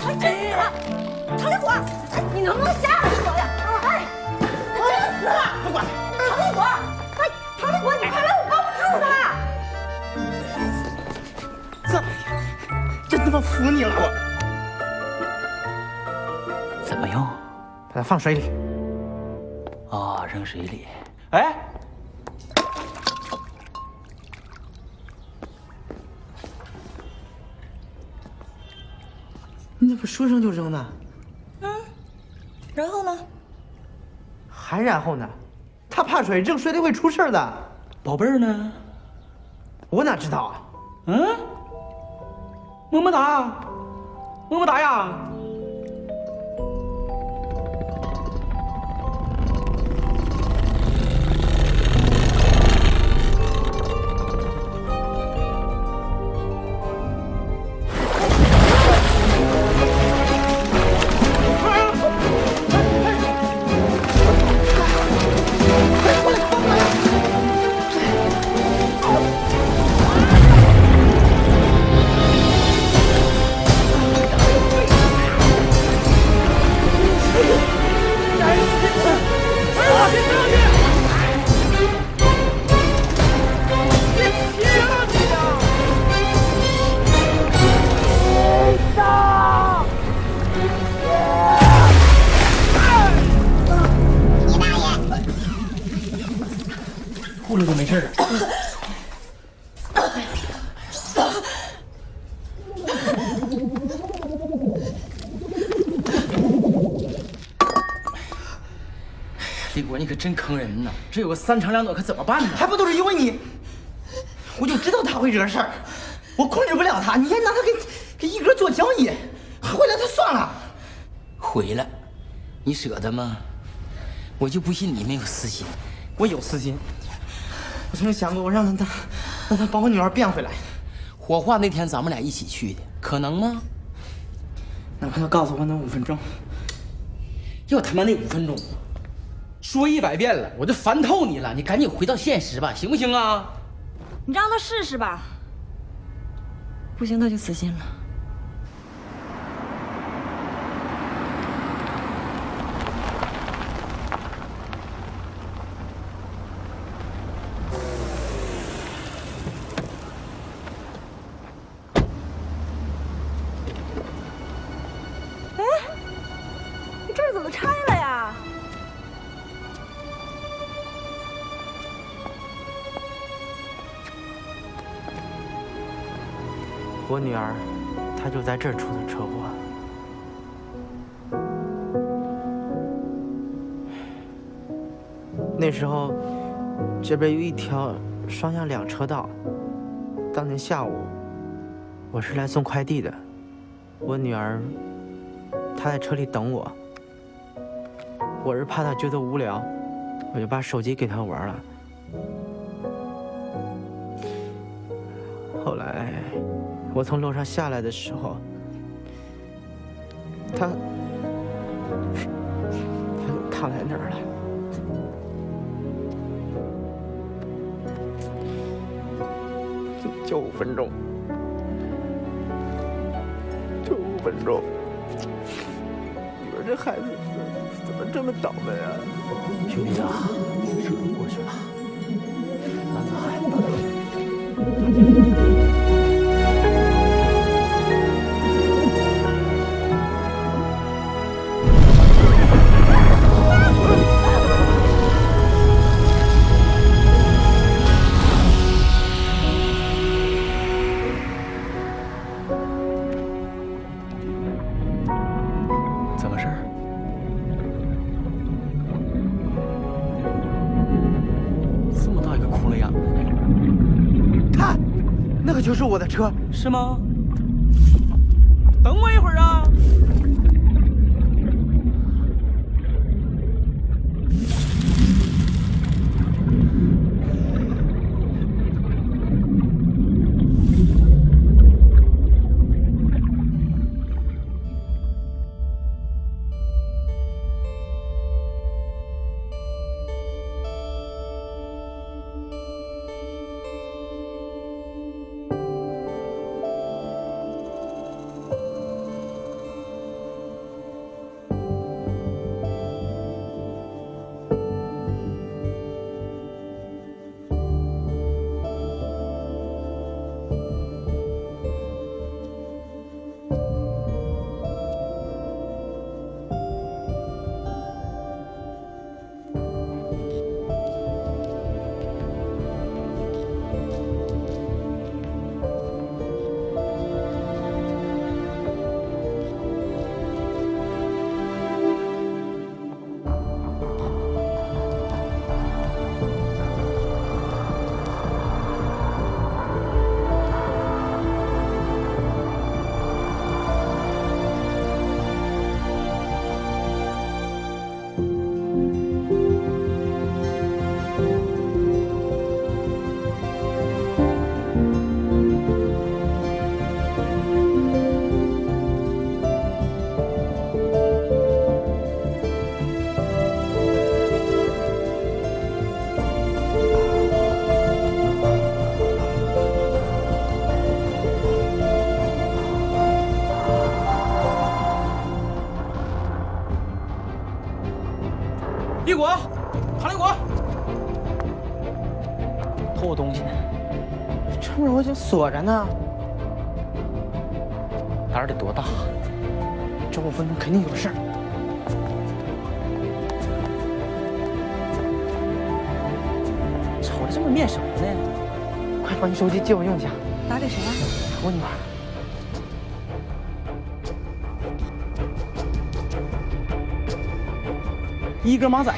真死了！唐立国，你能不能吓死我呀？真死了！
不管。
唐立国，唐立国，你快来，我抱不住他！
真他妈服你了我！
怎么用？
把它放水里。
啊，扔水里。
哎，你怎么说扔就扔呢？
然后呢？
还然后呢？他怕水，扔水里会出事的。
宝贝儿呢？
我哪知道啊？
么么哒，么么哒呀！
呼噜就没事了。立国，你可真坑人呐！这有个3长2短，可怎么办呢？
还不都是因为你？我就知道他会惹事儿，我控制不了他，你还拿他给一哥做交易，回来就算了。
回来，你舍得吗？我就不信你没有私心。
我有私心，我曾经想过，我让他把我女儿变回来。
火化那天咱们俩一起去的，可能吗？
哪怕他告诉我那5分钟，
要他妈那5分钟，说100遍了，我就烦透你了。你赶紧回到现实吧，行不行啊？
你让他试试吧，不行他就死心了。这儿怎么拆了呀？
我女儿，她就在这儿出的车祸。那时候，这边有一条双向2车道。当天下午，我是来送快递的，我女儿，她在车里等我。我是怕她觉得无聊，我就把手机给她玩了。后来，我从楼上下来的时候，她就躺在那儿了。就5分钟，就5分钟。你说这孩子怎么这么倒霉啊？
兄弟啊，事都过去了，男子汉大丈夫。
怎么事儿？这么大一个窟窿眼子在里边。
看，那个就是我的车，
是吗？等我一会儿啊！
立果，唐立果，偷我东西呢！
这门我已经锁着呢。
胆儿得多大？
这5分钟肯定有事儿。
瞅着这么面熟呢？
快把你手机借我用一下。
打给谁啊？
我女儿。
一哥马仔，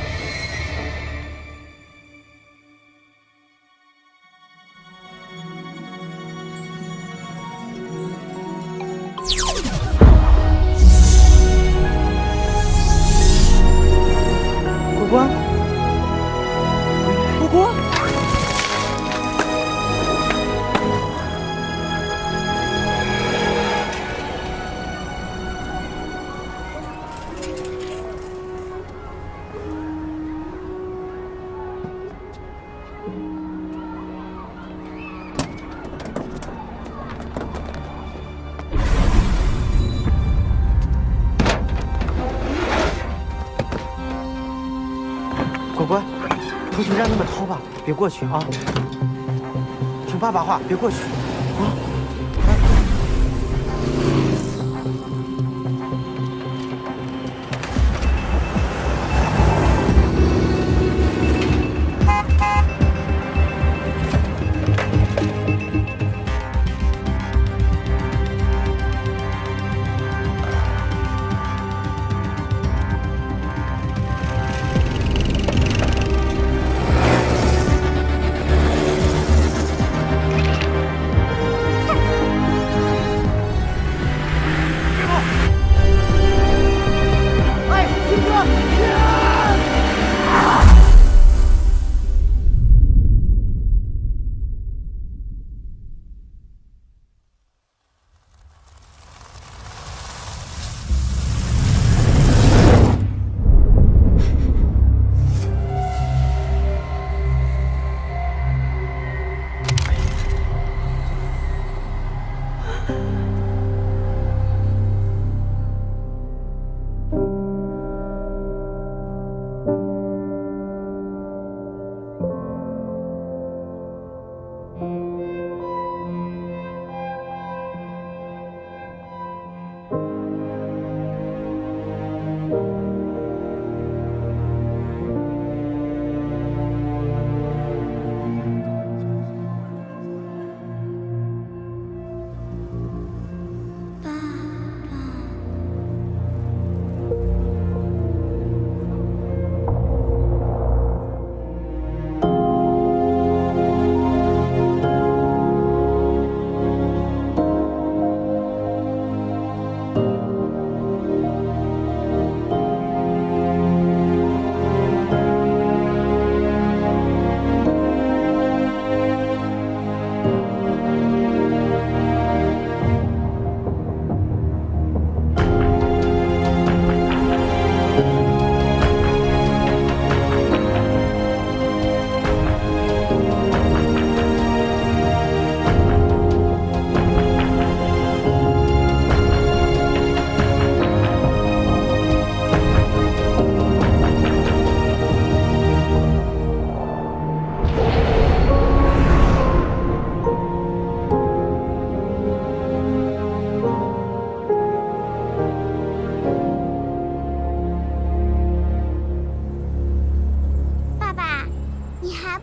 果果，果果。 果果，出去让他们掏吧，别过去啊！听爸爸话，别过去啊！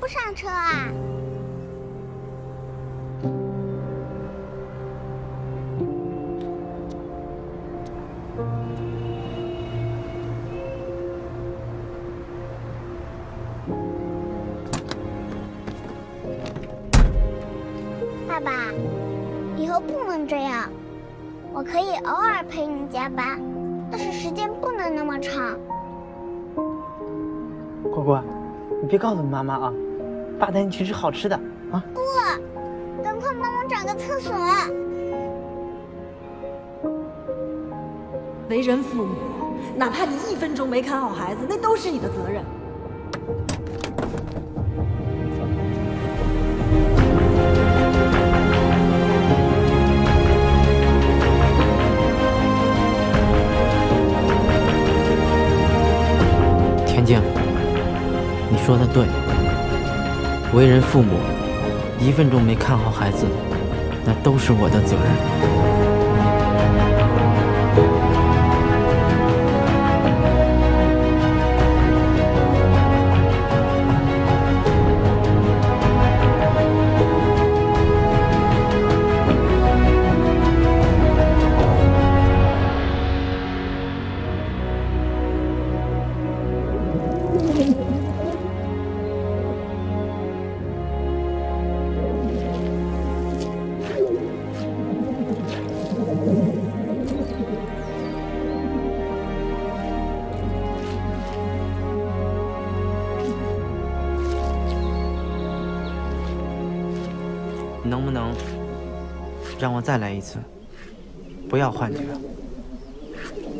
不上车啊？爸爸，以后不能这样。我可以偶尔陪你加班，但是时间不能那么长。
果果，你别告诉你妈妈啊，爸带你去吃好吃的啊。
不，赶快帮我找个厕所。
为人父母，哪怕你1分钟没看好孩子，那都是你的责任。
田静，你说的对，为人父母，1分钟没看好孩子，那都是我的责任。能不能让我再来一次？不要幻觉。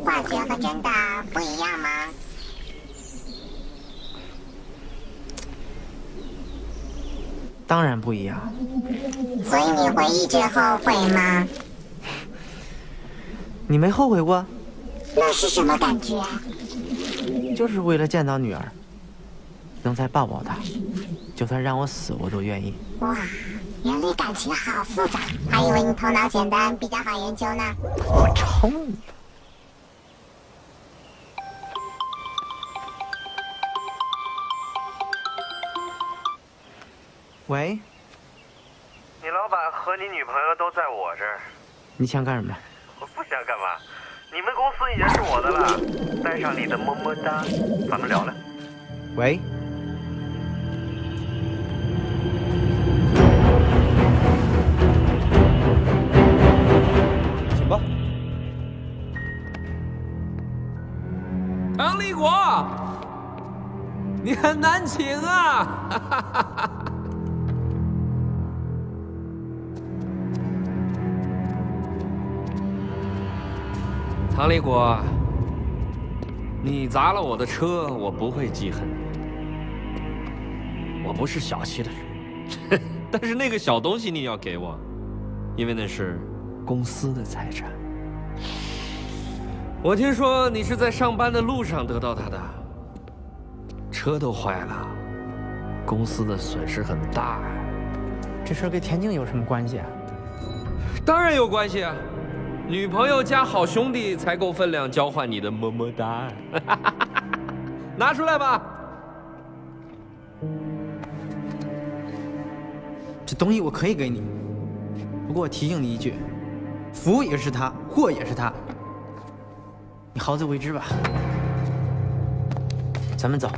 幻觉和真的不一样吗？
当然不一样。
所以你会一直后悔吗？
你没后悔过？
那是什么感觉？
就是为了见到女儿，能再抱抱她，就算让我死我都愿意。
哇，人类感情好复杂，还以为你头脑简单，比较好研究呢。
我抽你！喂，
你老板和你女朋友都在我这儿，
你想干什么？
我不想干嘛。你们公司已经是我的了，带上你的么么哒，咱们聊聊。
喂。
请吧。张立国，你很难请啊！唐立国，你砸了我的车，我不会记恨你。我不是小气的人，但是那个小东西你要给我，因为那是公司的财产。我听说你是在上班的路上得到它的，车都坏了，公司的损失很大。
这事儿跟田静有什么关系啊？
当然有关系啊！女朋友加好兄弟才够分量，交换你的么么哒。拿出来吧。
这东西我可以给你，不过我提醒你一句，福也是他，祸也是他，你好自为之吧。咱们走。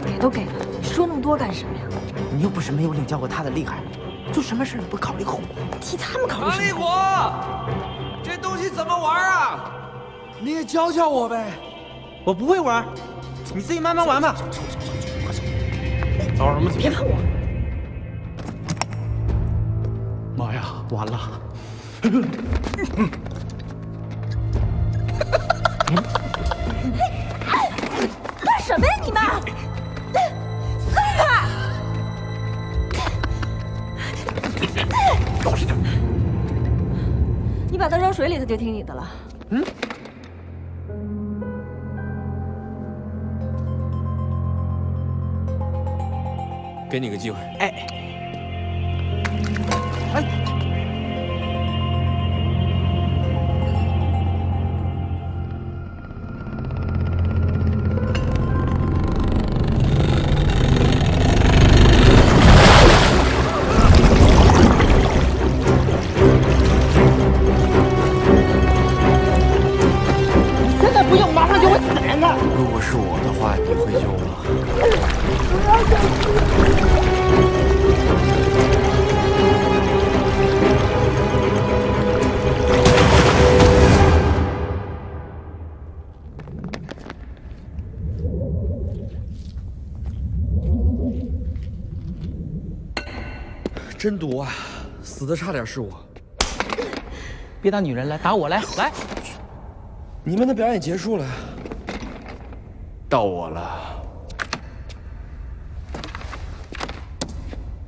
给都给了，你说那么多干什么呀？
你又不是没有领教过他的厉害，做什么事你不考虑后果？替他们考虑什么？
唐立国，这东西怎么玩啊？
你也教教我呗。
我不会玩，你自己慢慢玩吧。
着什么急？
别碰我！
妈呀，完了！
干什么呀你们？松开！你把它扔水里，它就听你的了。嗯。
给你个机会。
哎。
真毒啊！死的差点是我。
别打女人，来打我来！来，
你们的表演结束了，到我了。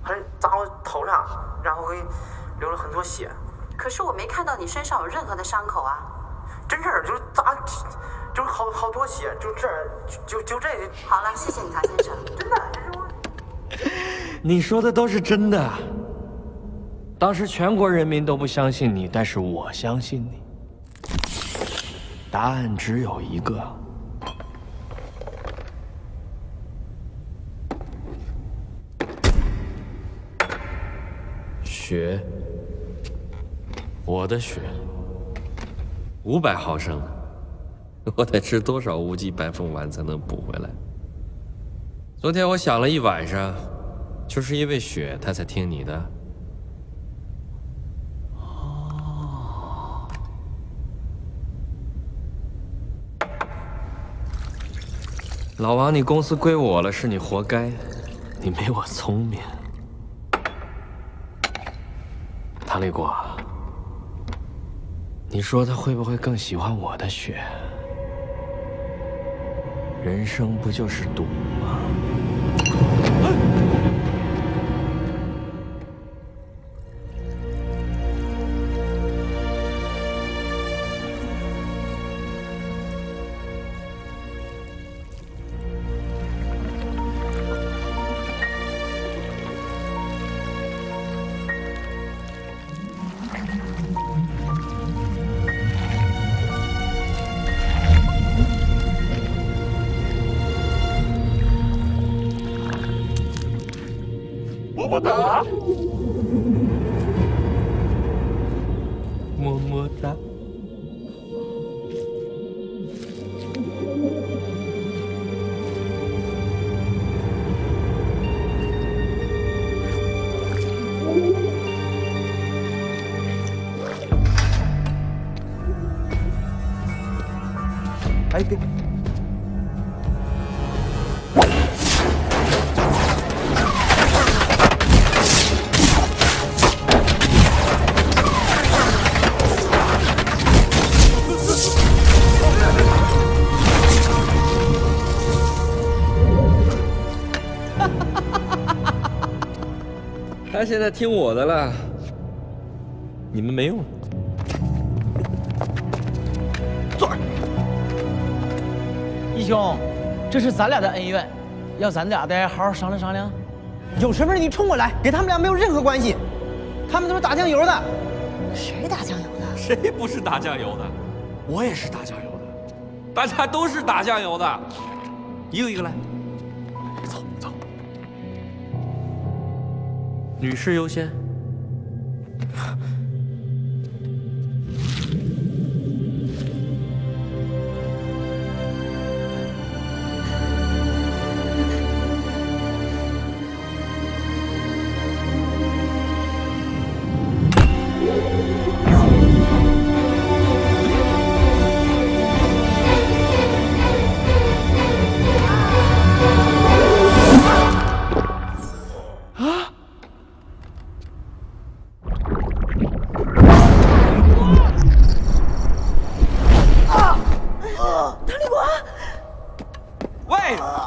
还砸我头上，然后给流了很多血。
可是我没看到你身上有任何的伤口啊。
真事儿，就是砸，就是好多血，就这儿，就这。
好了，谢谢你，唐先生。
真的，这是我。
你说的都是真的。当时全国人民都不相信你，但是我相信你。答案只有一个。血，我的血，500毫升，我得吃多少无极白凤丸才能补回来？昨天我想了一晚上，就是因为血，他才听你的。老王，你公司归我了，是你活该，你没我聪明。唐立国，你说他会不会更喜欢我的血？人生不就是赌吗？么么哒，么么哒。
哎，给。
他现在听我的了，你们没用。
坐儿。义兄，这是咱俩的恩怨，要咱俩的好好商量商量。
有什么事你冲我来，跟他们俩没有任何关系。他们都是打酱油的。
谁打酱油的？
谁不是打酱油的？我也是打酱油的，大家都是打酱油的。一个一个来。走走。女士优先。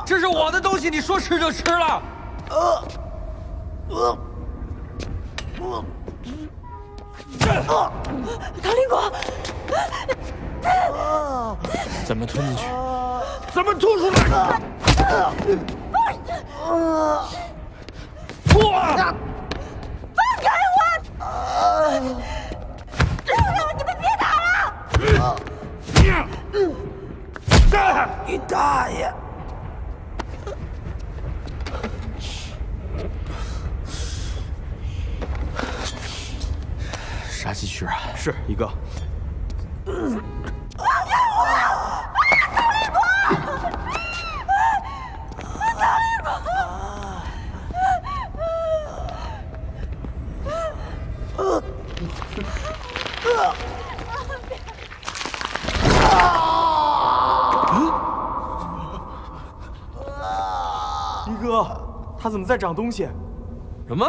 这是我的东西，你说吃就吃了。
唐立国，
怎么吞进去？怎么吐出来？吐啊！
放开我！你们别打了！
你大爷！
杀鸡区啊！
是一个。
放开我！唐立国！唐立
一哥，他怎么在长东西？
什么？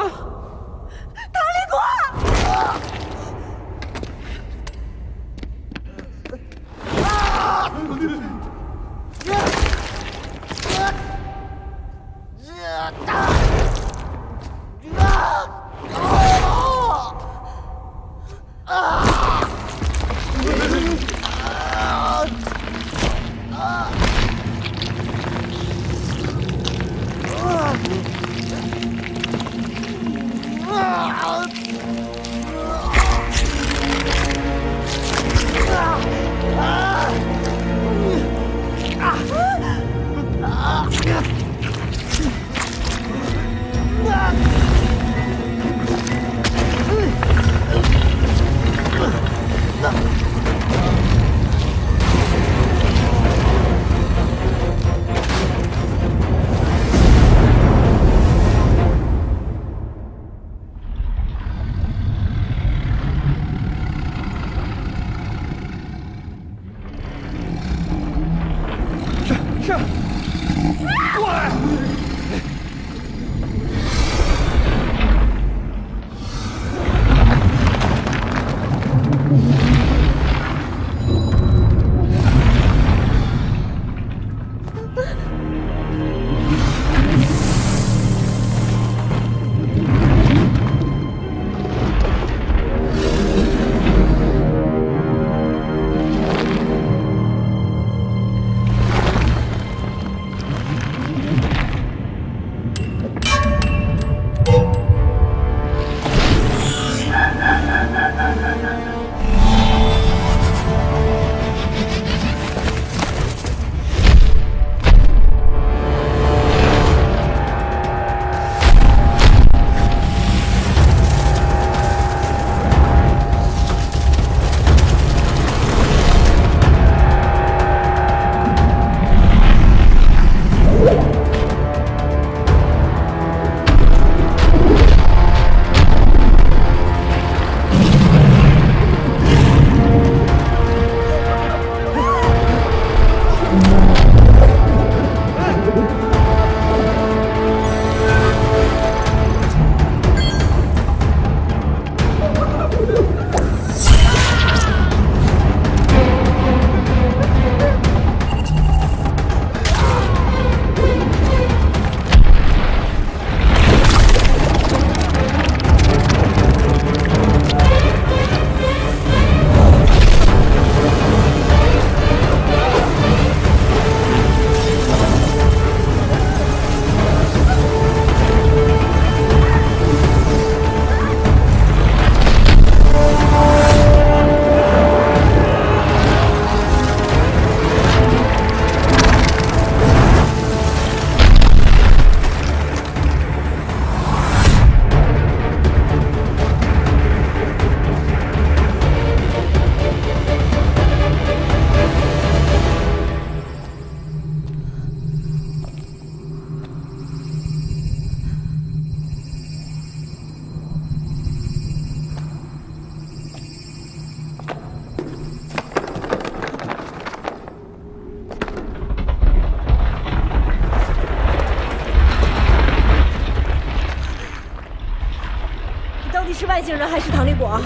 行人还是唐立果？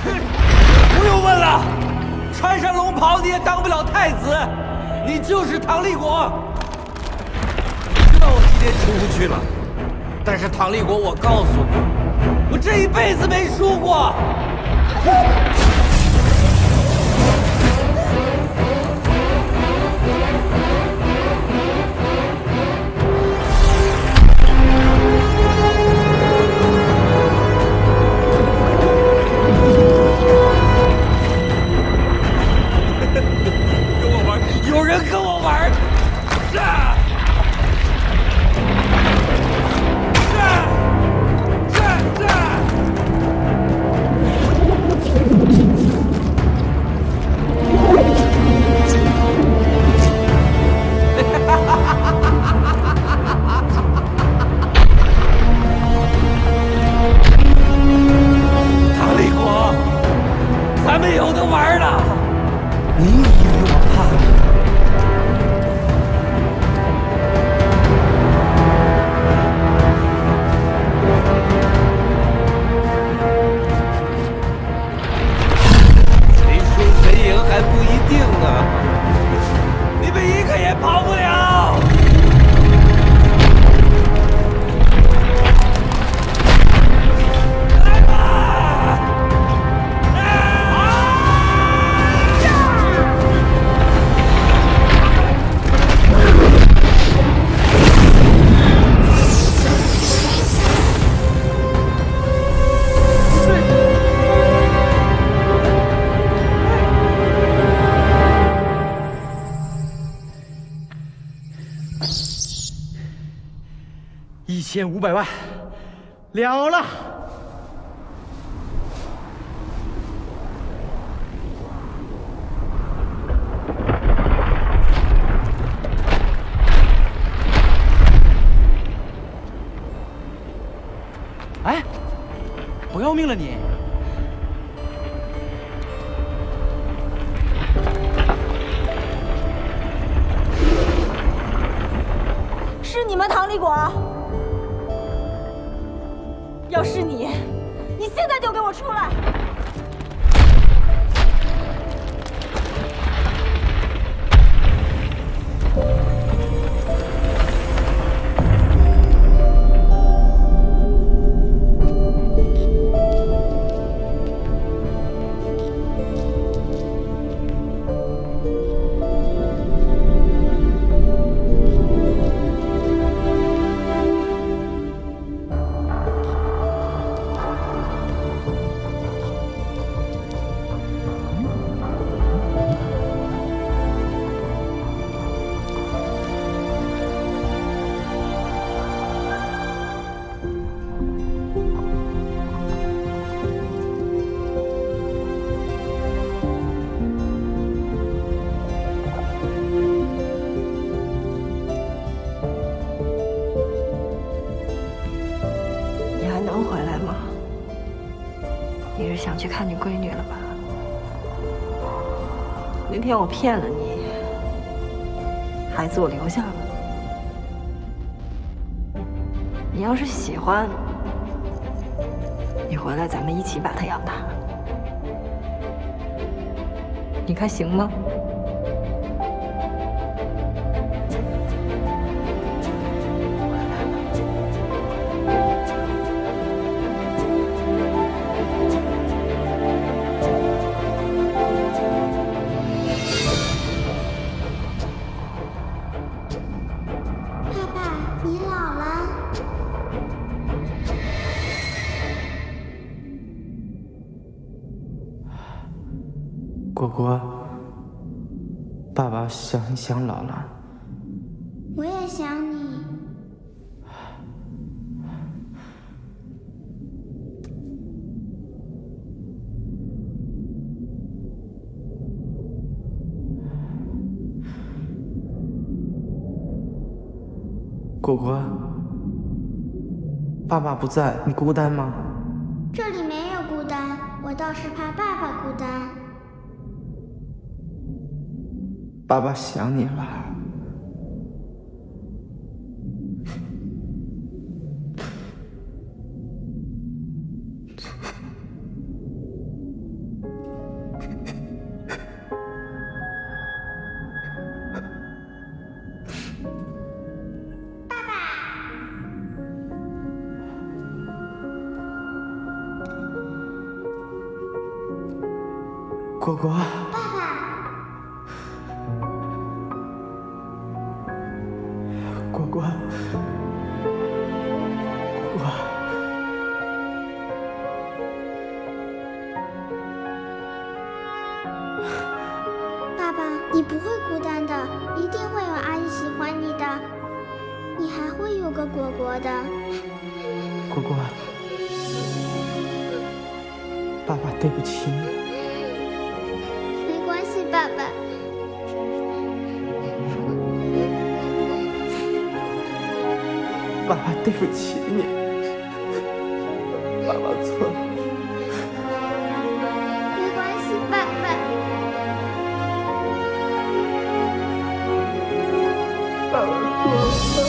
不用问了，穿上龙袍你也当不了太子，你就是唐立果。知道我今天出不去了，但是唐立果，我告诉你，我这一辈子没输过。跟我玩，有人跟我玩，唐立果，咱们有的玩了。你以为我怕你？谁输谁赢还不一定呢，你们一个也跑不了。来吧！1500万，了了。哎，不要命了你？
是你们唐立果？要是你，你现在就给我出来！
想去看你闺女了吧？那天我骗了你，孩子我留下了。你要是喜欢，你回来咱们一起把他养大，你看行吗？
果果，爸爸想一想姥姥。
我也想你。
果果，爸爸不在，你孤单吗？
这里没有孤单，我倒是怕爸爸孤单。
爸爸想你了。果果，
爸爸，
果果，果果，
爸爸，你不会孤单的，一定会有阿姨喜欢你的，你还会有个果果的。
果果，爸爸对不起你。
没关系，爸爸。
爸爸对不起你，爸爸错了。
没关系，爸爸。
爸爸错了。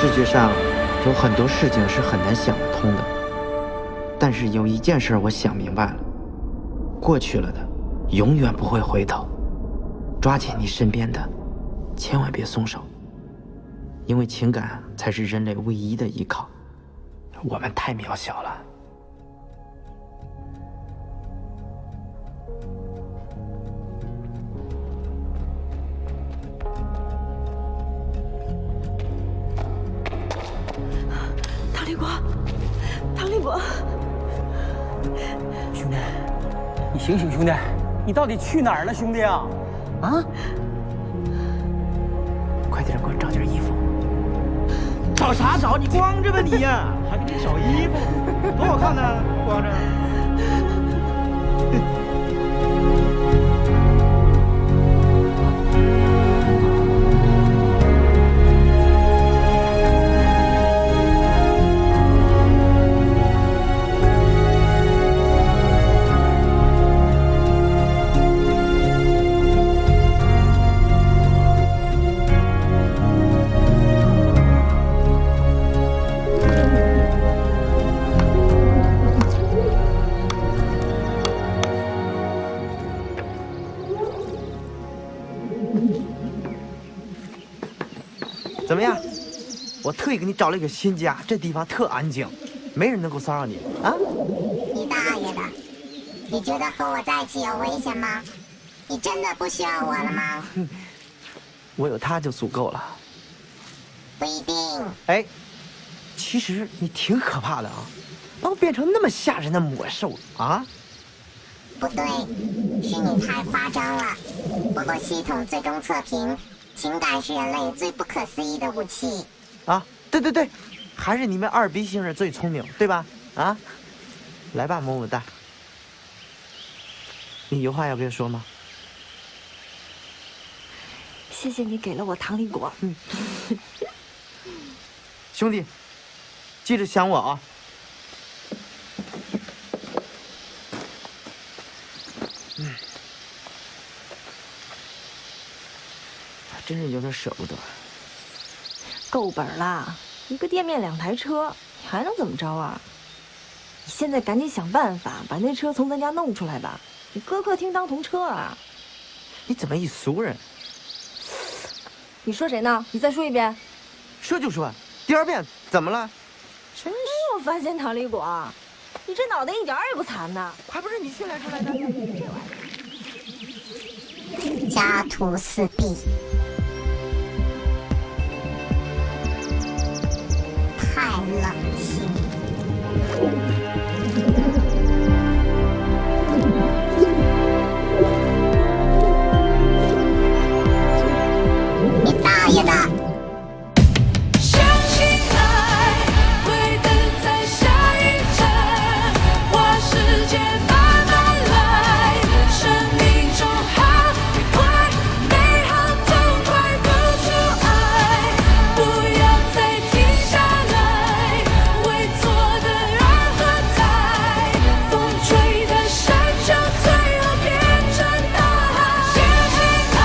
世界上有很多事情是很难想得通的，但是有一件事我想明白了，过去了的永远不会回头，抓紧你身边的，千万别松手，因为情感才是人类唯一的依靠，我们太渺小了。
唐立国，唐立国，
兄弟，你醒醒，兄弟，你到底去哪儿了，兄弟啊？啊？
快点给我找件衣服。
找啥找？你光着吧你呀，还给你找衣服，多好看呢，光着。
怎么样？我特意给你找了一个新家，这地方特安静，没人能够骚扰你啊！
你大爷的！你觉得和我在一起有危险吗？你真的不需要我了吗？
我有他就足够了。
不一定。
哎，其实你挺可怕的啊，把我变成那么吓人的魔兽啊！
不对，是你太夸张了。不过系统最终测评，情感是人类最不可思议的武器。
啊，对对对，还是你们二逼星人最聪明，对吧？啊，来吧，么么哒。你有话要跟我说吗？
谢谢你给了我糖梨果。
兄弟，记着想我啊。真是有点舍不得。
够本啦，一个店面2台车，你还能怎么着啊？你现在赶紧想办法把那车从咱家弄出来吧，你搁客厅当童车啊！
你怎么一俗人？
你说谁呢？你再说一遍。
说就说，第2遍怎么了？真是
我发现糖梨果，你这脑袋一点也不残呐，
还不是你新来出来的？这玩
意儿。家徒四壁。太冷清。你大爷的！
相信爱会等在下一站，花时间慢慢来，生命中好与坏，美好痛快付出爱，不要再停下来，为错的人喝彩，风吹的山丘最后变成大海。相信爱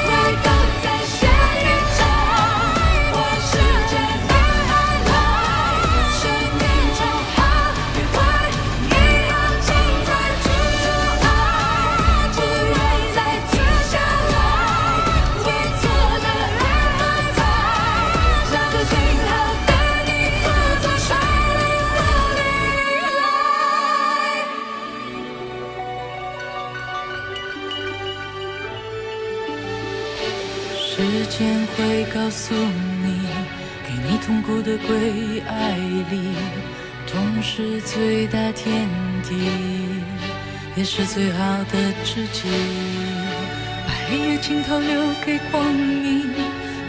会等在下一站，花时间慢慢来，生命中好与坏，遗憾尽在付出爱，不要再停下来，为错的人喝彩，那个最好的你不曾率领我离来。时间会告诉你，给你痛苦的归爱里，痛是最大天敌，也是最好的知己。把黑夜尽头留给光阴，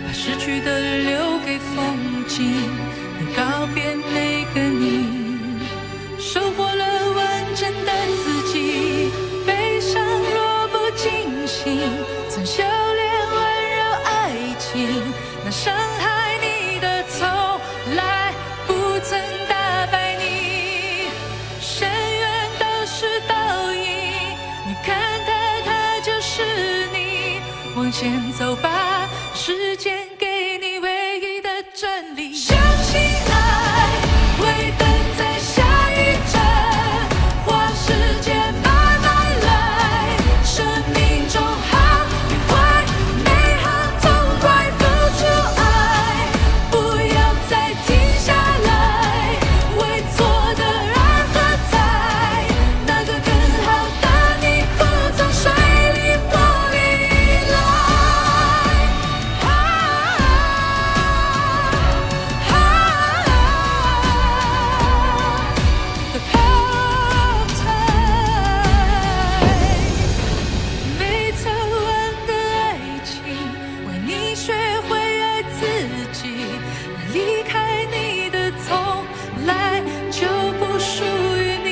把失去的留给风景。你告别那个你，收获了完整的自己。悲伤若不惊醒，曾修炼温柔爱情，那伤害你的从来不曾打败你。深渊都是倒影，你看它就是你。往前走吧，时间给你唯一的真理。相信爱会等在下一站，花时间慢慢来，生命中好与坏，美好痛快付出爱，不要再停下来，为错的人喝彩，那个更好的你不曾率领我离来。The power of time， 没走完的爱情，为你学会爱自己。那离开你的从来就不属于你。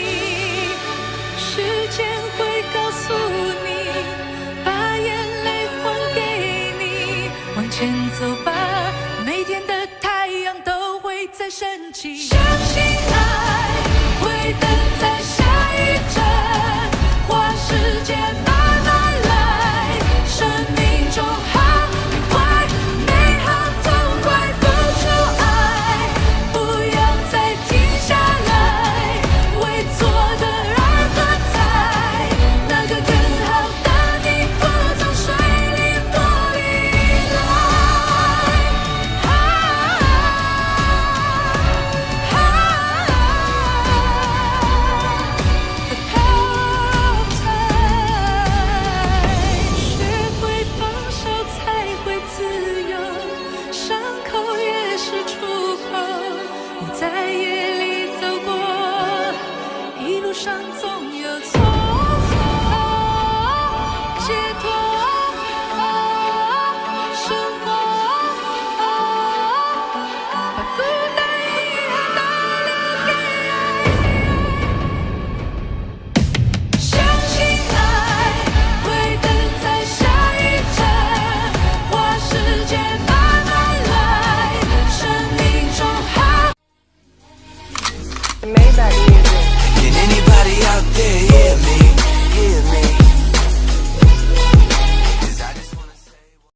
时间会告诉你，把眼泪还给你。往前走吧，每天的太阳都会再升起。相信爱会等在下一站，花时间慢慢来，生命中好与坏，美好痛快付出爱，不要再停下来，为错的人喝彩，那个更好的你不曾率领我离来。脱。